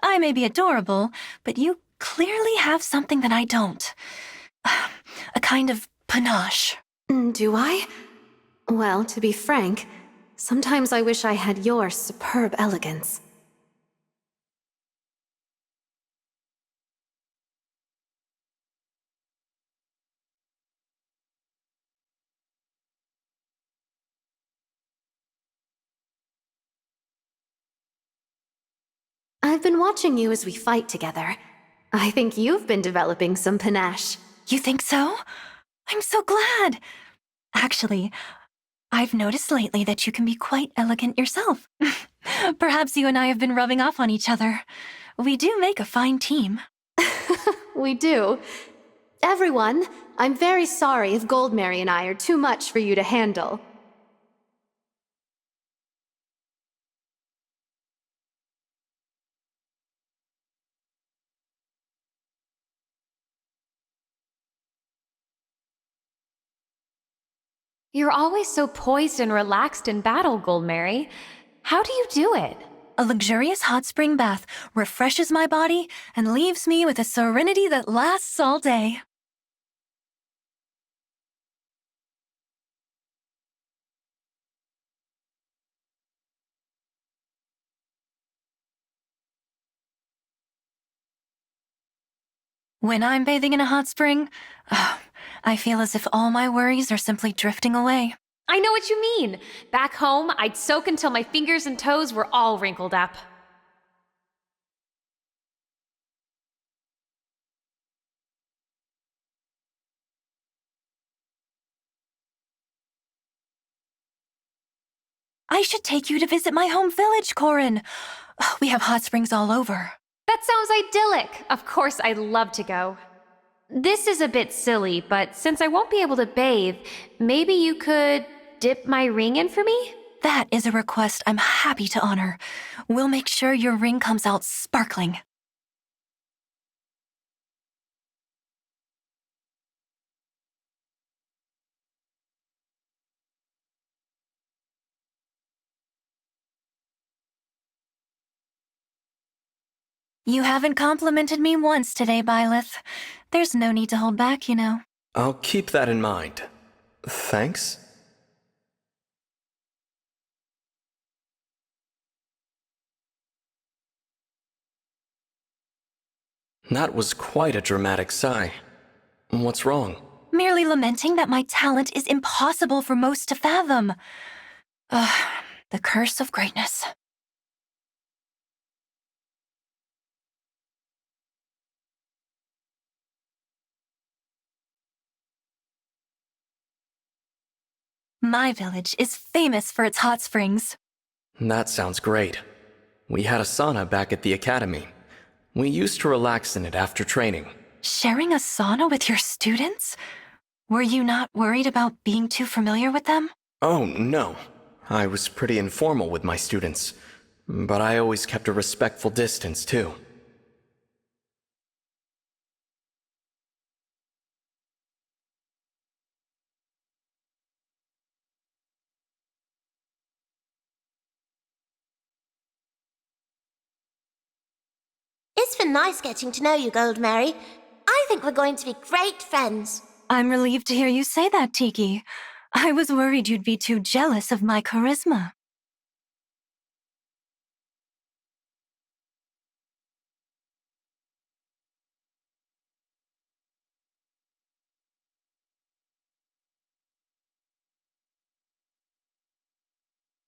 I may be adorable, but you clearly have something that I don't. A kind of panache. Do I? Well, to be frank, sometimes I wish I had your superb elegance. I've been watching you as we fight together. I think you've been developing some panache. You think so? I'm so glad. Actually, I've noticed lately that you can be quite elegant yourself. Perhaps you and I have been rubbing off on each other. We do make a fine team. We do. Everyone, I'm very sorry if Goldmary and I are too much for you to handle. You're always so poised and relaxed in battle, Goldmary. How do you do it? A luxurious hot spring bath refreshes my body and leaves me with a serenity that lasts all day. When I'm bathing in a hot spring, I feel as if all my worries are simply drifting away. I know what you mean. Back home, I'd soak until my fingers and toes were all wrinkled up. I should take you to visit my home village, Corin. We have hot springs all over. That sounds idyllic. Of course, I'd love to go. This is a bit silly, but since I won't be able to bathe, maybe you could dip my ring in for me? That is a request I'm happy to honor. We'll make sure your ring comes out sparkling. You haven't complimented me once today, Byleth. There's no need to hold back, you know. I'll keep that in mind. Thanks? That was quite a dramatic sigh. What's wrong? Merely lamenting that my talent is impossible for most to fathom. The curse of greatness. My village is famous for its hot springs. That sounds great. We had a sauna back at the academy. We used to relax in it after training. Sharing a sauna with your students? Were you not worried about being too familiar with them? Oh, no. I was pretty informal with my students, but I always kept a respectful distance, too. It's been nice getting to know you, Goldmary. I think we're going to be great friends. I'm relieved to hear you say that, Tiki. I was worried you'd be too jealous of my charisma.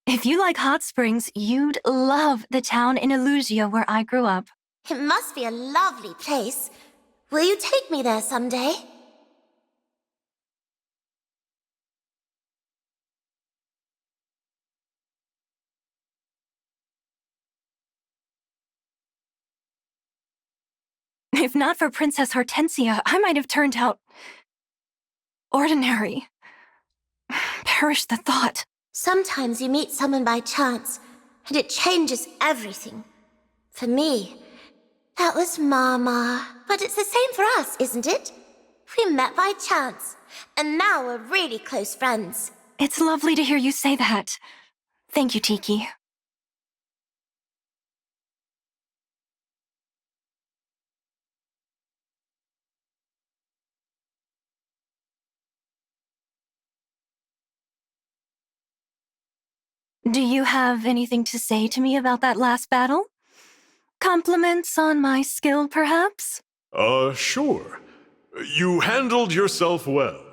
If you like hot springs, you'd love the town in Illusia where I grew up. It must be a lovely place. Will you take me there someday? If not for Princess Hortensia, I might have turned out ordinary. Perish the thought. Sometimes you meet someone by chance, and it changes everything. For me, that was Mama. But it's the same for us, isn't it? We met by chance, and now we're really close friends. It's lovely to hear you say that. Thank you, Tiki. Do you have anything to say to me about that last battle? Compliments on my skill, perhaps? Sure. You handled yourself well.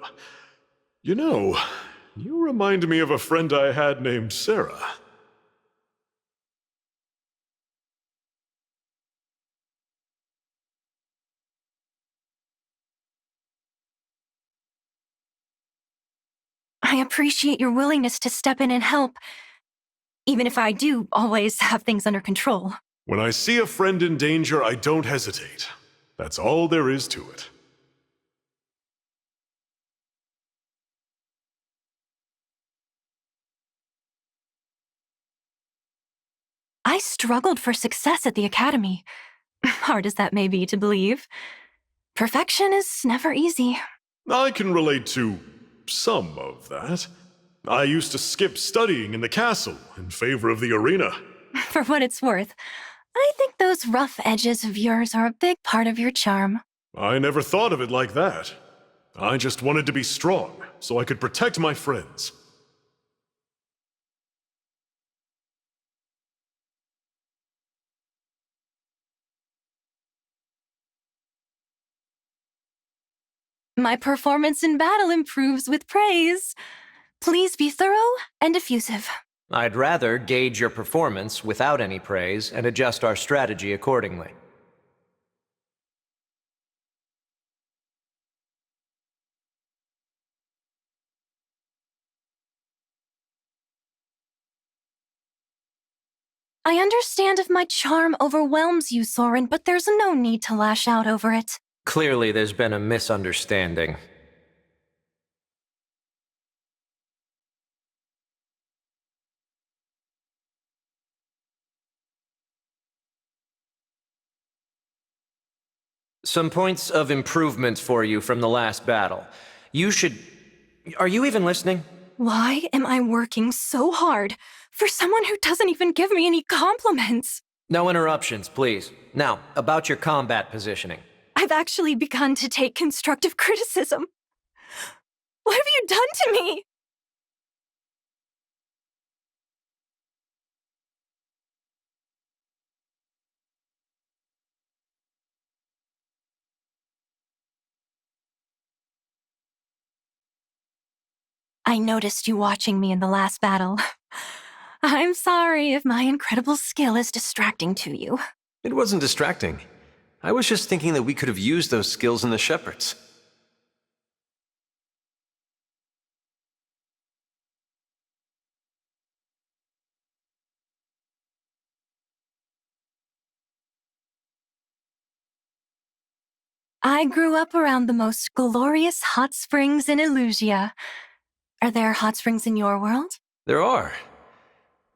You know, you remind me of a friend I had named Sarah. I appreciate your willingness to step in and help, even if I do always have things under control. When I see a friend in danger, I don't hesitate. That's all there is to it. I struggled for success at the academy. Hard as that may be to believe. Perfection is never easy. I can relate to some of that. I used to skip studying in the castle in favor of the arena. For what it's worth, I think those rough edges of yours are a big part of your charm. I never thought of it like that. I just wanted to be strong, so I could protect my friends. My performance in battle improves with praise. Please be thorough and effusive. I'd rather gauge your performance without any praise and adjust our strategy accordingly. I understand if my charm overwhelms you, Soren, but there's no need to lash out over it. Clearly, there's been a misunderstanding. Some points of improvement for you from the last battle. You should... Are you even listening? Why am I working so hard for someone who doesn't even give me any compliments? No interruptions, please. Now, about your combat positioning. I've actually begun to take constructive criticism. What have you done to me? I noticed you watching me in the last battle. I'm sorry if my incredible skill is distracting to you. It wasn't distracting. I was just thinking that we could have used those skills in the Shepherds. I grew up around the most glorious hot springs in Illusia. Are there hot springs in your world? There are.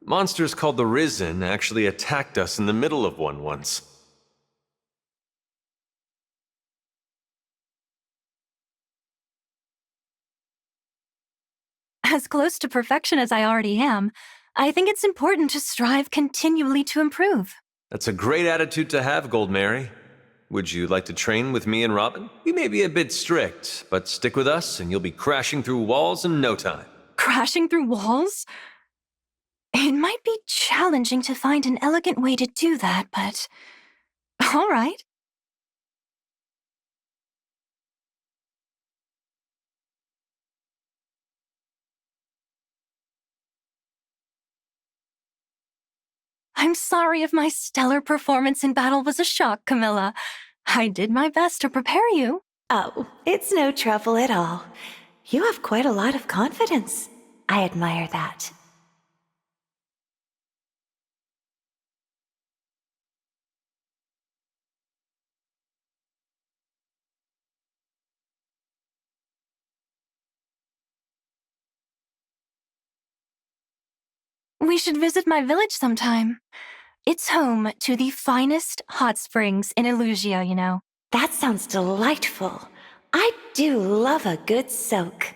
Monsters called the Risen actually attacked us in the middle of one once. As close to perfection as I already am, I think it's important to strive continually to improve. That's a great attitude to have, Goldmary. Would you like to train with me and Robin? We may be a bit strict, but stick with us and you'll be crashing through walls in no time. Crashing through walls? It might be challenging to find an elegant way to do that, but... all right. I'm sorry if my stellar performance in battle was a shock, Camilla. I did my best to prepare you. Oh, it's no trouble at all. You have quite a lot of confidence. I admire that. We should visit my village sometime. It's home to the finest hot springs in Illusia, you know. That sounds delightful. I do love a good soak.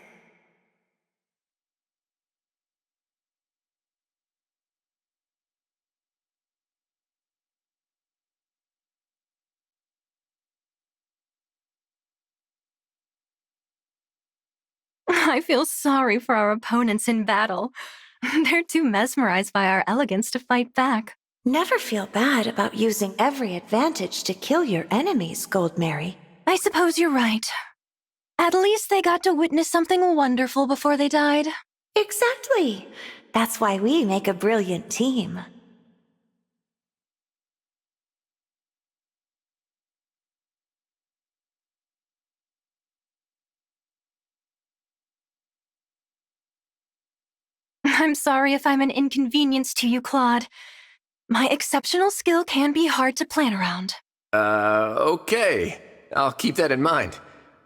I feel sorry for our opponents in battle. They're too mesmerized by our elegance to fight back. Never feel bad about using every advantage to kill your enemies, Goldmary. I suppose you're right. At least they got to witness something wonderful before they died. Exactly. That's why we make a brilliant team. I'm sorry if I'm an inconvenience to you, Claude. My exceptional skill can be hard to plan around. Okay. I'll keep that in mind.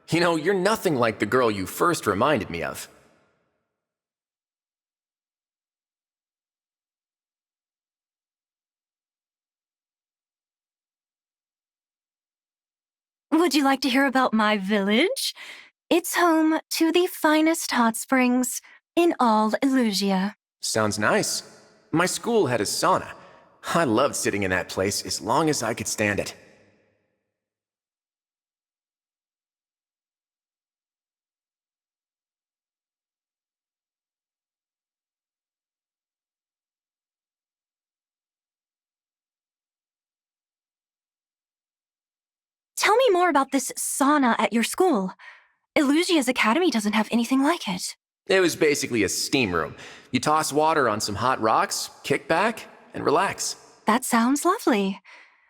You know, you're nothing like the girl you first reminded me of. Would you like to hear about my village? It's home to the finest hot springs in all Illusia. Sounds nice. My school had a sauna. I loved sitting in that place as long as I could stand it. Tell me more about this sauna at your school. Illusia's academy doesn't have anything like it. It was basically a steam room. You toss water on some hot rocks, kick back, and relax. That sounds lovely.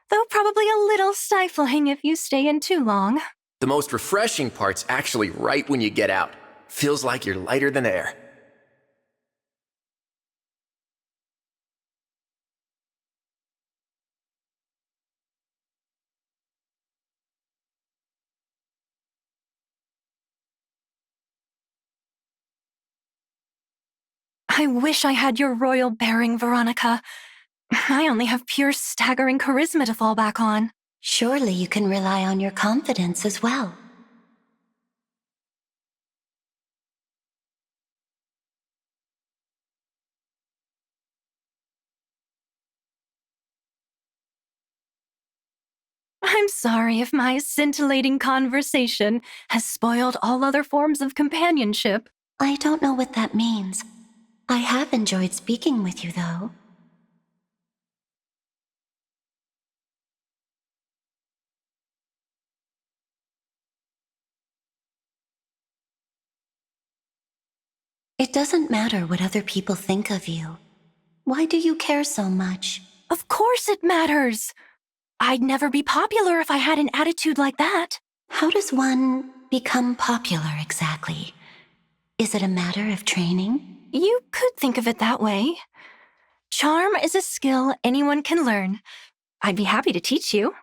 Though probably a little stifling if you stay in too long. The most refreshing part's actually right when you get out. Feels like you're lighter than air. I wish I had your royal bearing, Veronica. I only have pure staggering charisma to fall back on. Surely you can rely on your confidence as well. I'm sorry if my scintillating conversation has spoiled all other forms of companionship. I don't know what that means. I have enjoyed speaking with you, though. It doesn't matter what other people think of you. Why do you care so much? Of course it matters. I'd never be popular if I had an attitude like that. How does one become popular exactly? Is it a matter of training? You could think of it that way. Charm is a skill anyone can learn. I'd be happy to teach you.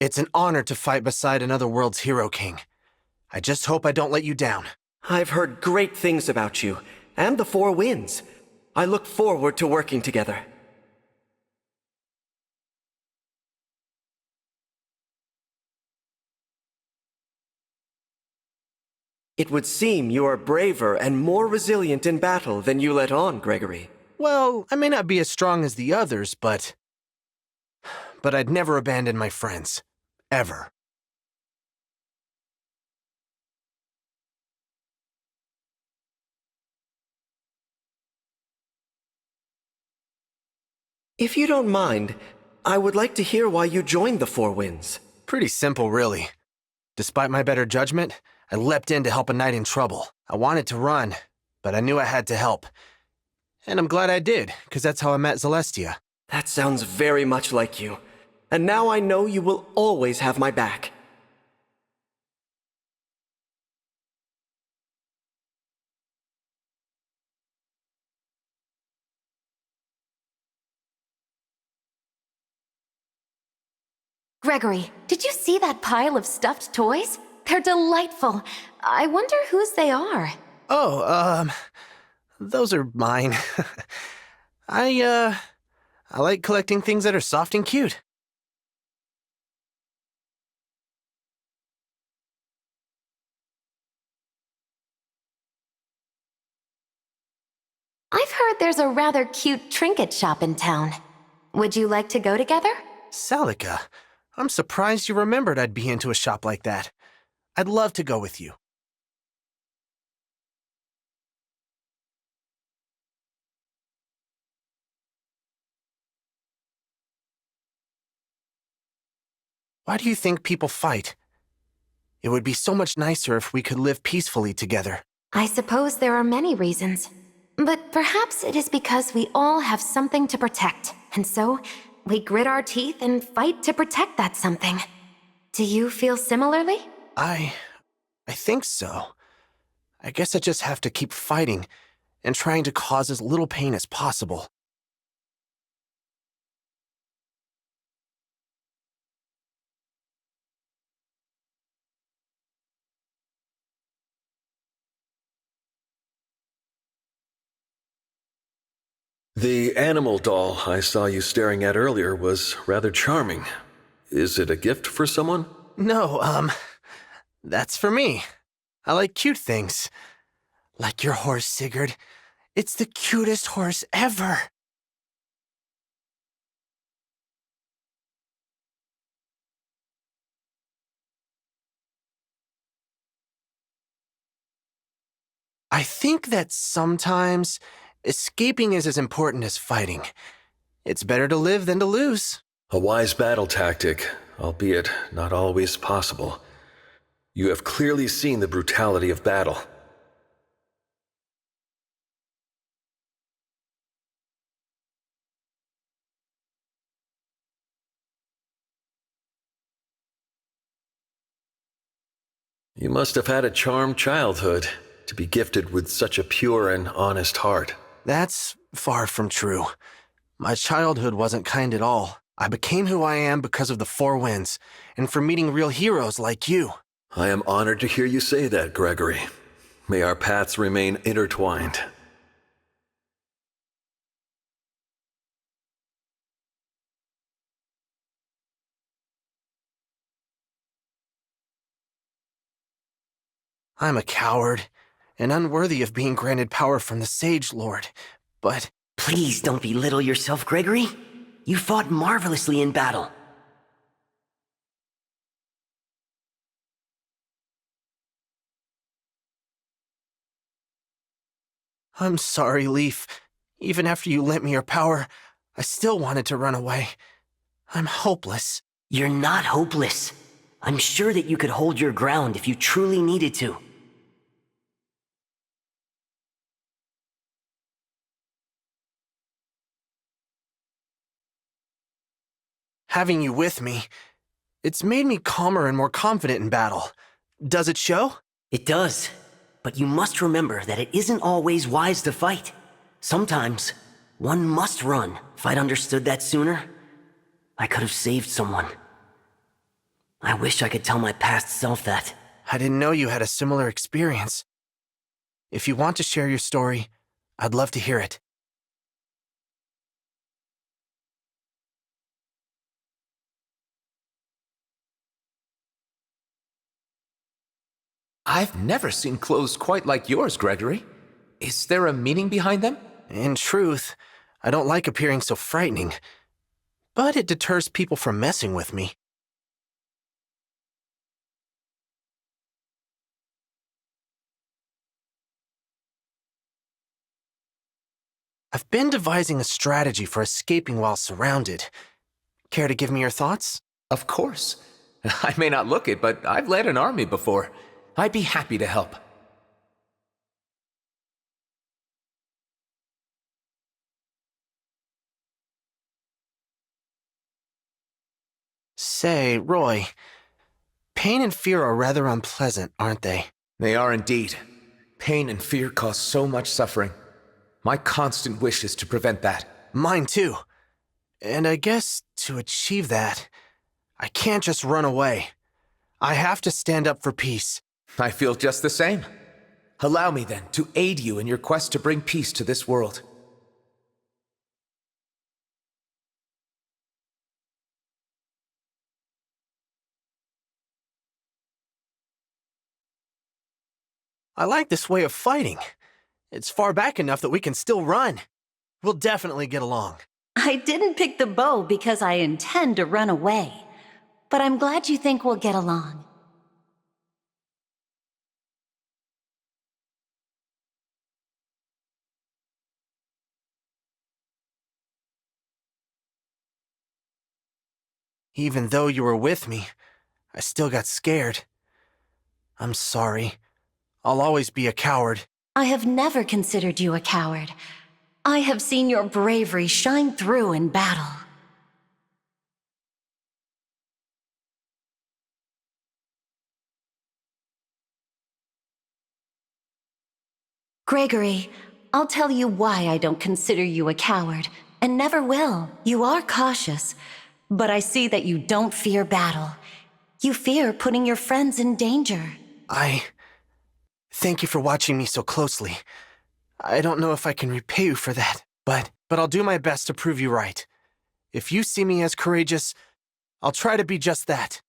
It's an honor to fight beside another world's hero king. I just hope I don't let you down. I've heard great things about you, and the Four Winds. I look forward to working together. It would seem you are braver and more resilient in battle than you let on, Gregory. Well, I may not be as strong as the others, but I'd never abandon my friends. Ever. If you don't mind, I would like to hear why you joined the Four Winds. Pretty simple, really. Despite my better judgment, I leapt in to help a knight in trouble. I wanted to run, but I knew I had to help. And I'm glad I did, because that's how I met Celestia. That sounds very much like you. And now I know you will always have my back. Gregory, did you see that pile of stuffed toys? They're delightful. I wonder whose they are. Oh, those are mine. I like collecting things that are soft and cute. I've heard there's a rather cute trinket shop in town. Would you like to go together? Celica, I'm surprised you remembered I'd be into a shop like that. I'd love to go with you. Why do you think people fight? It would be so much nicer if we could live peacefully together. I suppose there are many reasons. But perhaps it is because we all have something to protect, and so we grit our teeth and fight to protect that something. Do you feel similarly? I think so. I guess I just have to keep fighting and trying to cause as little pain as possible. The animal doll I saw you staring at earlier was rather charming. Is it a gift for someone? No, that's for me. I like cute things. Like your horse, Sigurd. It's the cutest horse ever. I think that sometimes escaping is as important as fighting. It's better to live than to lose. A wise battle tactic, albeit not always possible. You have clearly seen the brutality of battle. You must have had a charmed childhood to be gifted with such a pure and honest heart. That's Far from true. My childhood wasn't kind at all. I became who I am because of the Four Winds, and for meeting real heroes like you. I am honored to hear you say that, Gregory. May our paths remain intertwined. I'm a coward, and unworthy of being granted power from the Sage Lord, but... Please don't belittle yourself, Gregory. You fought marvelously in battle. I'm sorry, Leaf. Even after you lent me your power, I still wanted to run away. I'm hopeless. You're not hopeless. I'm sure that you could hold your ground if you truly needed to. Having you with me, it's made me calmer and more confident in battle. Does it show? It does. But you must remember that it isn't always wise to fight. Sometimes, one must run. If I'd understood that sooner, I could have saved someone. I wish I could tell my past self that. I didn't know you had a similar experience. If you want to share your story, I'd love to hear it. I've never seen clothes quite like yours, Gregory. Is there a meaning behind them? In truth, I don't like appearing so frightening, but it deters people from messing with me. I've been devising a strategy for escaping while surrounded. Care to give me your thoughts? Of course. I may not look it, but I've led an army before. I'd be happy to help. Say, Roy, pain and fear are rather unpleasant, aren't they? They are indeed. Pain and fear cause so much suffering. My constant wish is to prevent that. Mine too. And I guess to achieve that, I can't just run away. I have to stand up for peace. I feel just the same. Allow me then to aid you in your quest to bring peace to this world. I like this way of fighting. It's far back enough that we can still run. We'll definitely get along. I didn't pick the bow because I intend to run away, but I'm glad you think we'll get along. Even though you were with me, I still got scared. I'm sorry. I'll always be a coward. I have never considered you a coward. I have seen your bravery shine through in battle. Gregory, I'll tell you why I don't consider you a coward, and never will. You are cautious, but I see that you don't fear battle. You fear putting your friends in danger. Thank you for watching me so closely. I don't know if I can repay you for that, but I'll do my best to prove you right. If you see me as courageous, I'll try to be just that.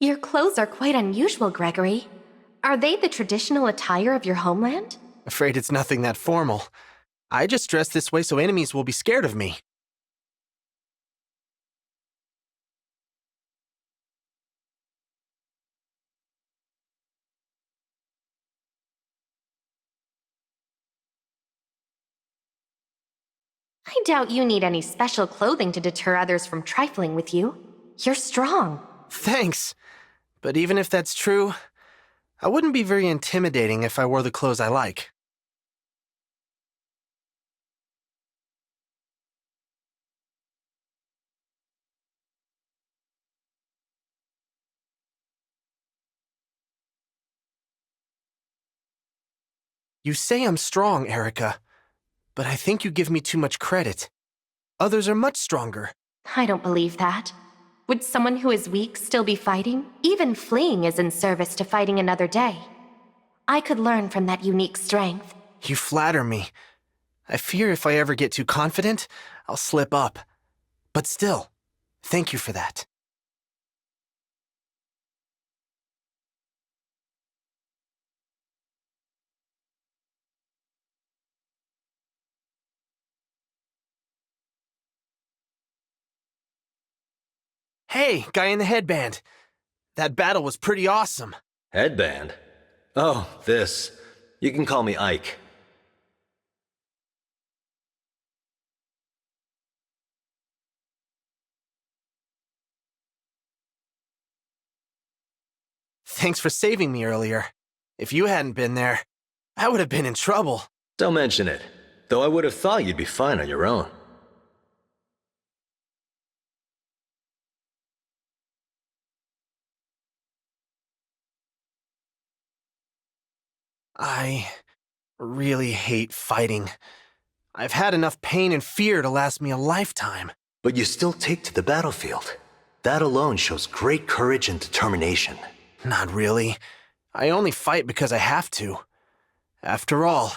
Your clothes are quite unusual, Gregory. Are they the traditional attire of your homeland? Afraid it's nothing that formal. I just dress this way so enemies will be scared of me. I doubt you need any special clothing to deter others from trifling with you. You're strong. Thanks. But even if that's true, I wouldn't be very intimidating if I wore the clothes I like. You say I'm strong, Erica, but I think you give me too much credit. Others are much stronger. I don't believe that. Would someone who is weak still be fighting? Even fleeing is in service to fighting another day. I could learn from that unique strength. You flatter me. I fear if I ever get too confident, I'll slip up. But still, thank you for that. Hey, guy in the headband. That battle was pretty awesome. Headband? Oh, this. You can call me Ike. Thanks for saving me earlier. If you hadn't been there, I would have been in trouble. Don't mention it, though I would have thought you'd be fine on your own. I really hate fighting. I've had enough pain and fear to last me a lifetime. But you still take to the battlefield. That alone shows great courage and determination. Not really. I only fight because I have to. After all,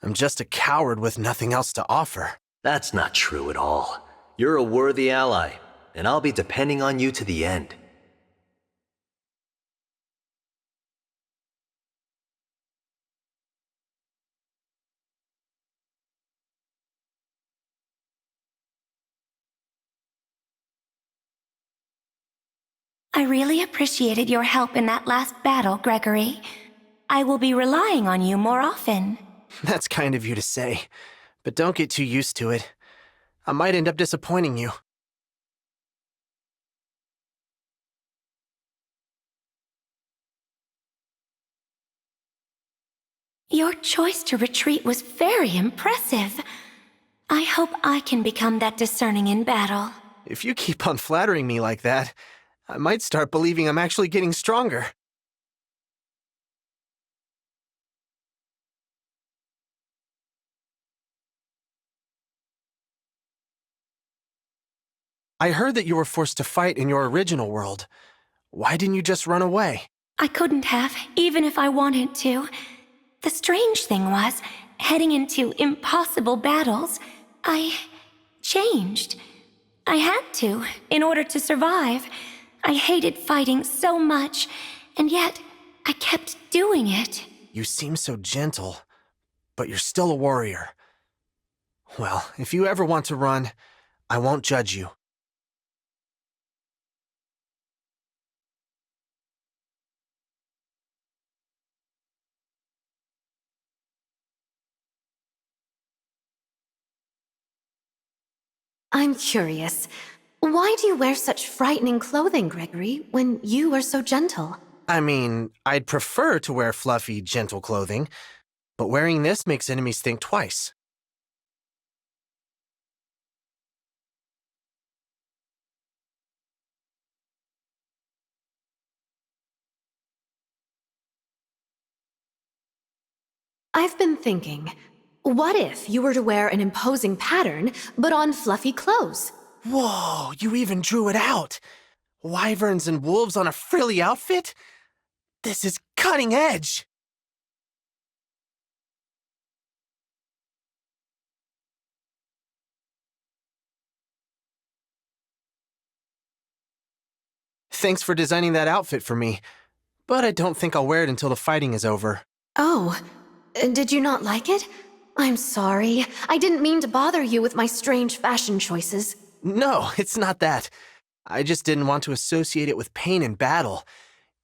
I'm just a coward with nothing else to offer. That's not true at all. You're a worthy ally, and I'll be depending on you to the end. I really appreciated your help in that last battle, Gregory. I will be relying on you more often. That's kind of you to say, but don't get too used to it. I might end up disappointing you. Your choice to retreat was very impressive. I hope I can become that discerning in battle. If you keep on flattering me like that, I might start believing I'm actually getting stronger. I heard that you were forced to fight in your original world. Why didn't you just run away? I couldn't have, even if I wanted to. The strange thing was, heading into impossible battles, I changed. I had to, in order to survive. I hated fighting so much, and yet I kept doing it. You seem so gentle, but you're still a warrior. Well, if you ever want to run, I won't judge you. I'm curious. Why do you wear such frightening clothing, Gregory, when you are so gentle? I mean, I'd prefer to wear fluffy, gentle clothing, but wearing this makes enemies think twice. I've been thinking, what if you were to wear an imposing pattern, but on fluffy clothes? Whoa, you even drew it out! Wyverns and wolves on a frilly outfit? This is cutting edge! Thanks for designing that outfit for me, but I don't think I'll wear it until the fighting is over. Oh, did you not like it? I'm sorry. I didn't mean to bother you with my strange fashion choices. No, it's not that. I just didn't want to associate it with pain and battle.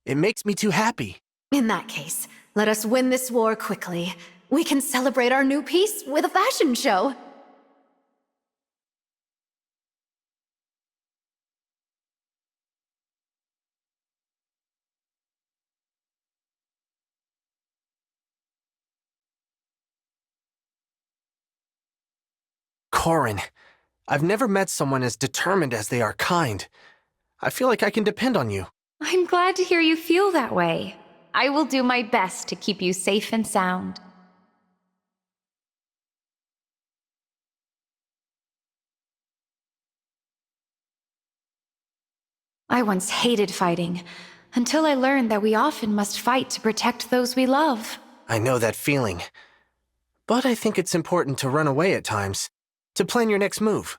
It makes me too happy. In that case, let us win this war quickly. We can celebrate our new peace with a fashion show. Corin, I've never met someone as determined as they are kind. I feel like I can depend on you. I'm glad to hear you feel that way. I will do my best to keep you safe and sound. I once hated fighting, until I learned that we often must fight to protect those we love. I know that feeling. But I think it's important to run away at times, to plan your next move.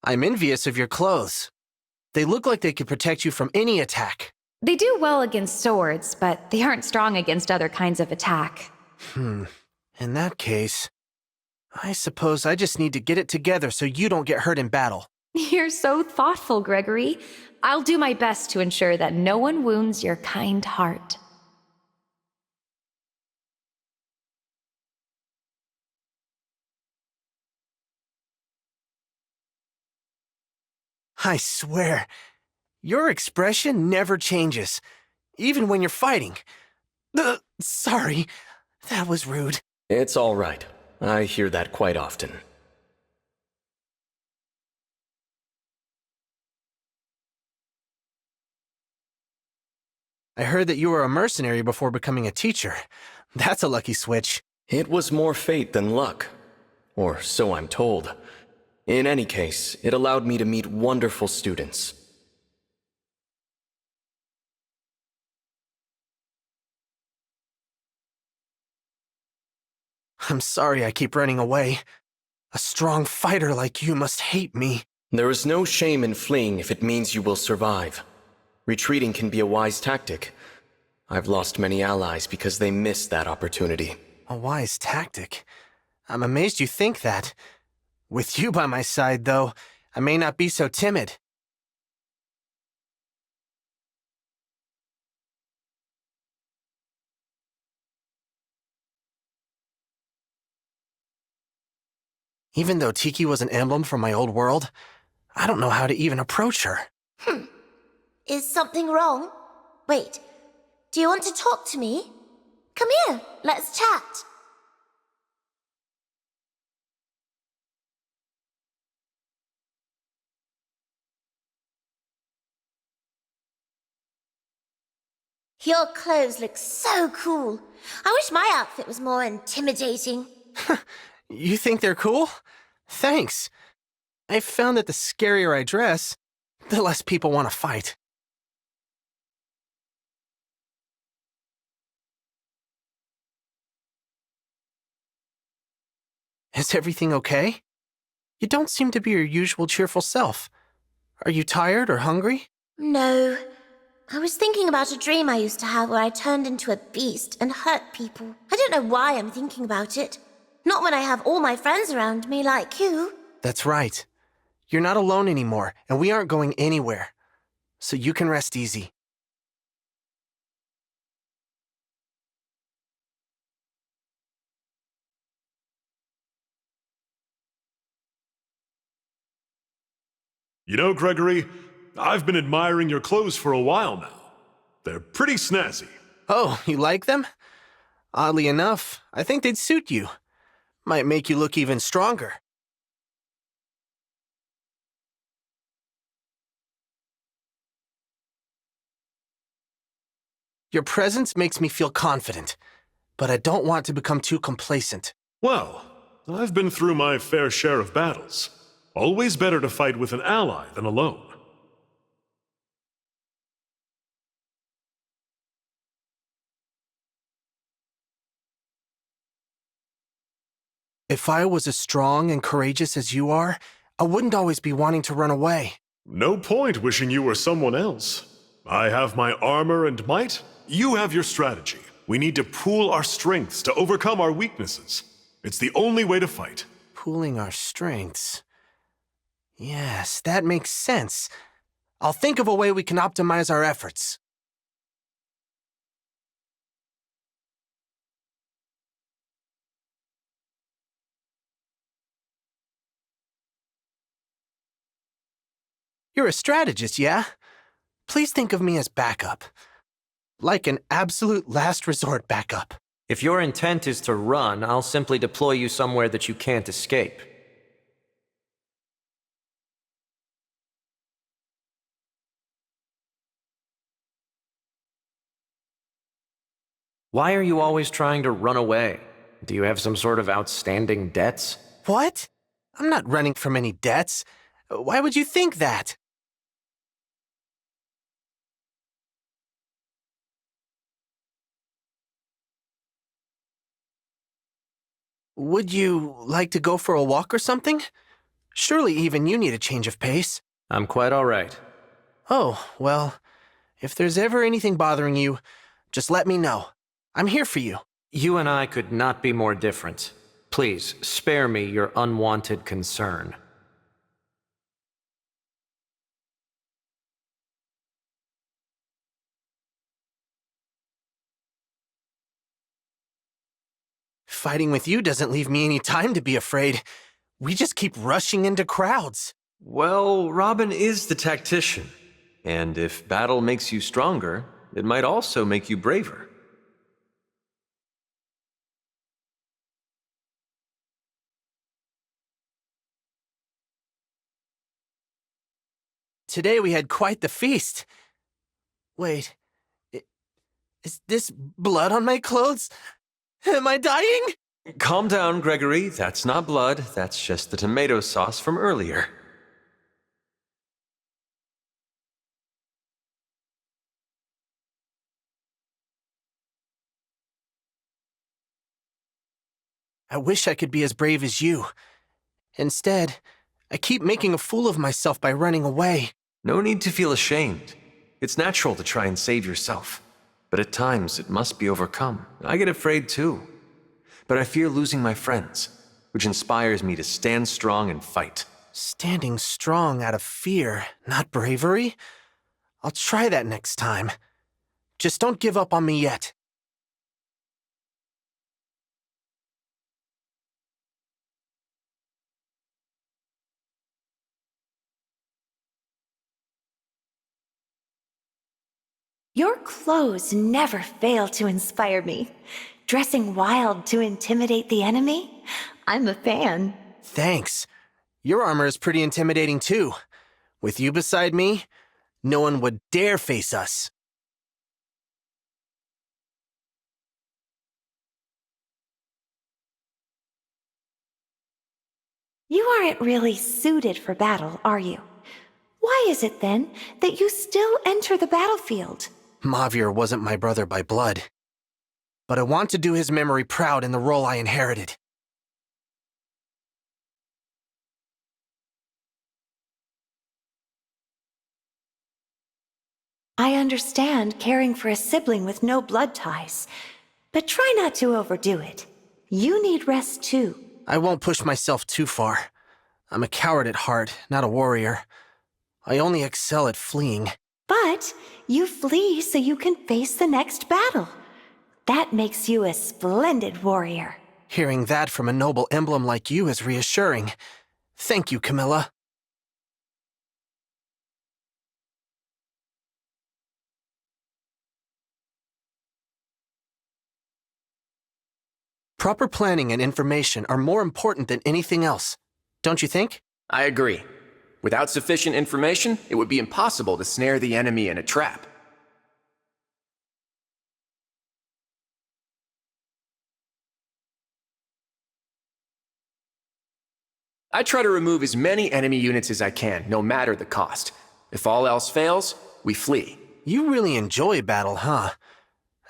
I'm envious of your clothes. They look like they could protect you from any attack. They do well against swords, but they aren't strong against other kinds of attack. In that case, I suppose I just need to get it together so you don't get hurt in battle. You're so thoughtful, Gregory. I'll do my best to ensure that no one wounds your kind heart. I swear, your expression never changes, even when you're fighting. Sorry, that was rude. It's all right. I hear that quite often. I heard that you were a mercenary before becoming a teacher. That's a lucky switch. It was more fate than luck. Or so I'm told. In any case, it allowed me to meet wonderful students. I'm sorry I keep running away. A strong fighter like you must hate me. There is no shame in fleeing if it means you will survive. Retreating can be a wise tactic. I've lost many allies because they missed that opportunity. A wise tactic? I'm amazed you think that. With you by my side, though, I may not be so timid. Even though Tiki was an emblem from my old world, I don't know how to even approach her. Is something wrong? Wait, do you want to talk to me? Come here, let's chat. Your clothes look so cool. I wish my outfit was more intimidating. You think they're cool? Thanks. I've found that the scarier I dress, the less people want to fight. Is everything okay? You don't seem to be your usual cheerful self. Are you tired or hungry? No. I was thinking about a dream I used to have where I turned into a beast and hurt people. I don't know why I'm thinking about it. Not when I have all my friends around me like you. That's right. You're not alone anymore, and we aren't going anywhere. So you can rest easy. You know, Gregory, I've been admiring your clothes for a while now. They're pretty snazzy. Oh, you like them? Oddly enough, I think they'd suit you. Might make you look even stronger. Your presence makes me feel confident, but I don't want to become too complacent. Well, I've been through my fair share of battles. Always better to fight with an ally than alone. If I was as strong and courageous as you are, I wouldn't always be wanting to run away. No point wishing you were someone else. I have my armor and might. You have your strategy. We need to pool our strengths to overcome our weaknesses. It's the only way to fight. Pooling our strengths. Yes, that makes sense. I'll think of a way we can optimize our efforts. You're a strategist, yeah? Please think of me as backup. Like an absolute last resort backup. If your intent is to run, I'll simply deploy you somewhere that you can't escape. Why are you always trying to run away? Do you have some sort of outstanding debts? What? I'm not running from any debts. Why would you think that? Would you like to go for a walk or something? Surely even you need a change of pace. I'm quite all right. Oh, well, if there's ever anything bothering you, just let me know. I'm here for you. You and I could not be more different. Please, spare me your unwanted concern. Fighting with you doesn't leave me any time to be afraid. We just keep rushing into crowds. Well, Robin is the tactician. And if battle makes you stronger, it might also make you braver. Today we had quite the feast. Wait, is this blood on my clothes? Am I dying? Calm down, Gregory. That's not blood. That's just the tomato sauce from earlier. I wish I could be as brave as you. Instead, I keep making a fool of myself by running away. No need to feel ashamed. It's natural to try and save yourself. But at times, it must be overcome. I get afraid too. But I fear losing my friends, which inspires me to stand strong and fight. Standing strong out of fear, not bravery? I'll try that next time. Just don't give up on me yet. Your clothes never fail to inspire me. Dressing wild to intimidate the enemy? I'm a fan. Thanks. Your armor is pretty intimidating too. With you beside me, no one would dare face us. You aren't really suited for battle, are you? Why is it then that you still enter the battlefield? Mavir wasn't my brother by blood. But I want to do his memory proud in the role I inherited. I understand caring for a sibling with no blood ties, but try not to overdo it. You need rest too. I won't push myself too far. I'm a coward at heart, not a warrior. I only excel at fleeing. But you flee so you can face the next battle. That makes you a splendid warrior. Hearing that from a noble emblem like you is reassuring. Thank you, Camilla. Proper planning and information are more important than anything else, don't you think? I agree. Without sufficient information, it would be impossible to snare the enemy in a trap. I try to remove as many enemy units as I can, no matter the cost. If all else fails, we flee. You really enjoy battle, huh?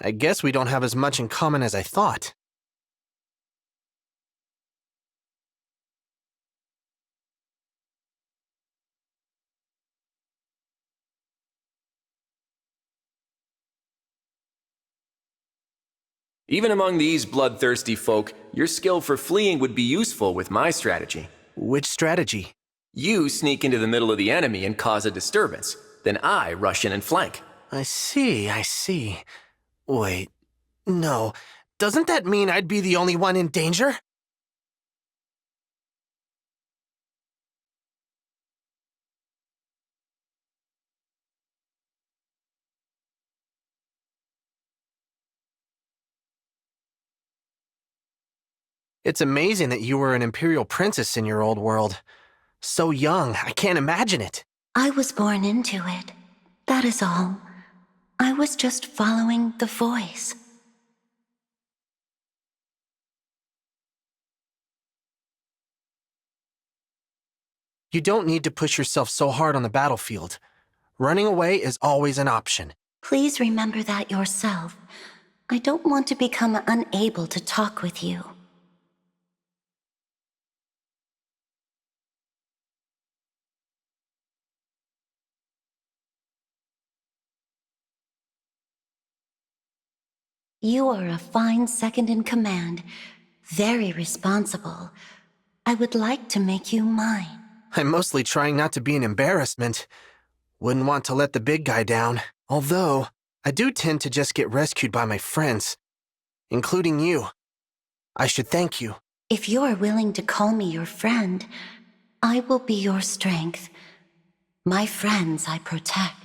I guess we don't have as much in common as I thought. Even among these bloodthirsty folk, your skill for fleeing would be useful with my strategy. Which strategy? You sneak into the middle of the enemy and cause a disturbance. Then I rush in and flank. I see. Wait, no. Doesn't that mean I'd be the only one in danger? It's amazing that you were an imperial princess in your old world. So young, I can't imagine it. I was born into it. That is all. I was just following the voice. You don't need to push yourself so hard on the battlefield. Running away is always an option. Please remember that yourself. I don't want to become unable to talk with you. You are a fine second in command, very responsible. I would like to make you mine. I'm mostly trying not to be an embarrassment. Wouldn't want to let the big guy down, although I do tend to just get rescued by my friends, including you. I should thank you. If you are willing to call me your friend, I will be your strength. My friends I protect.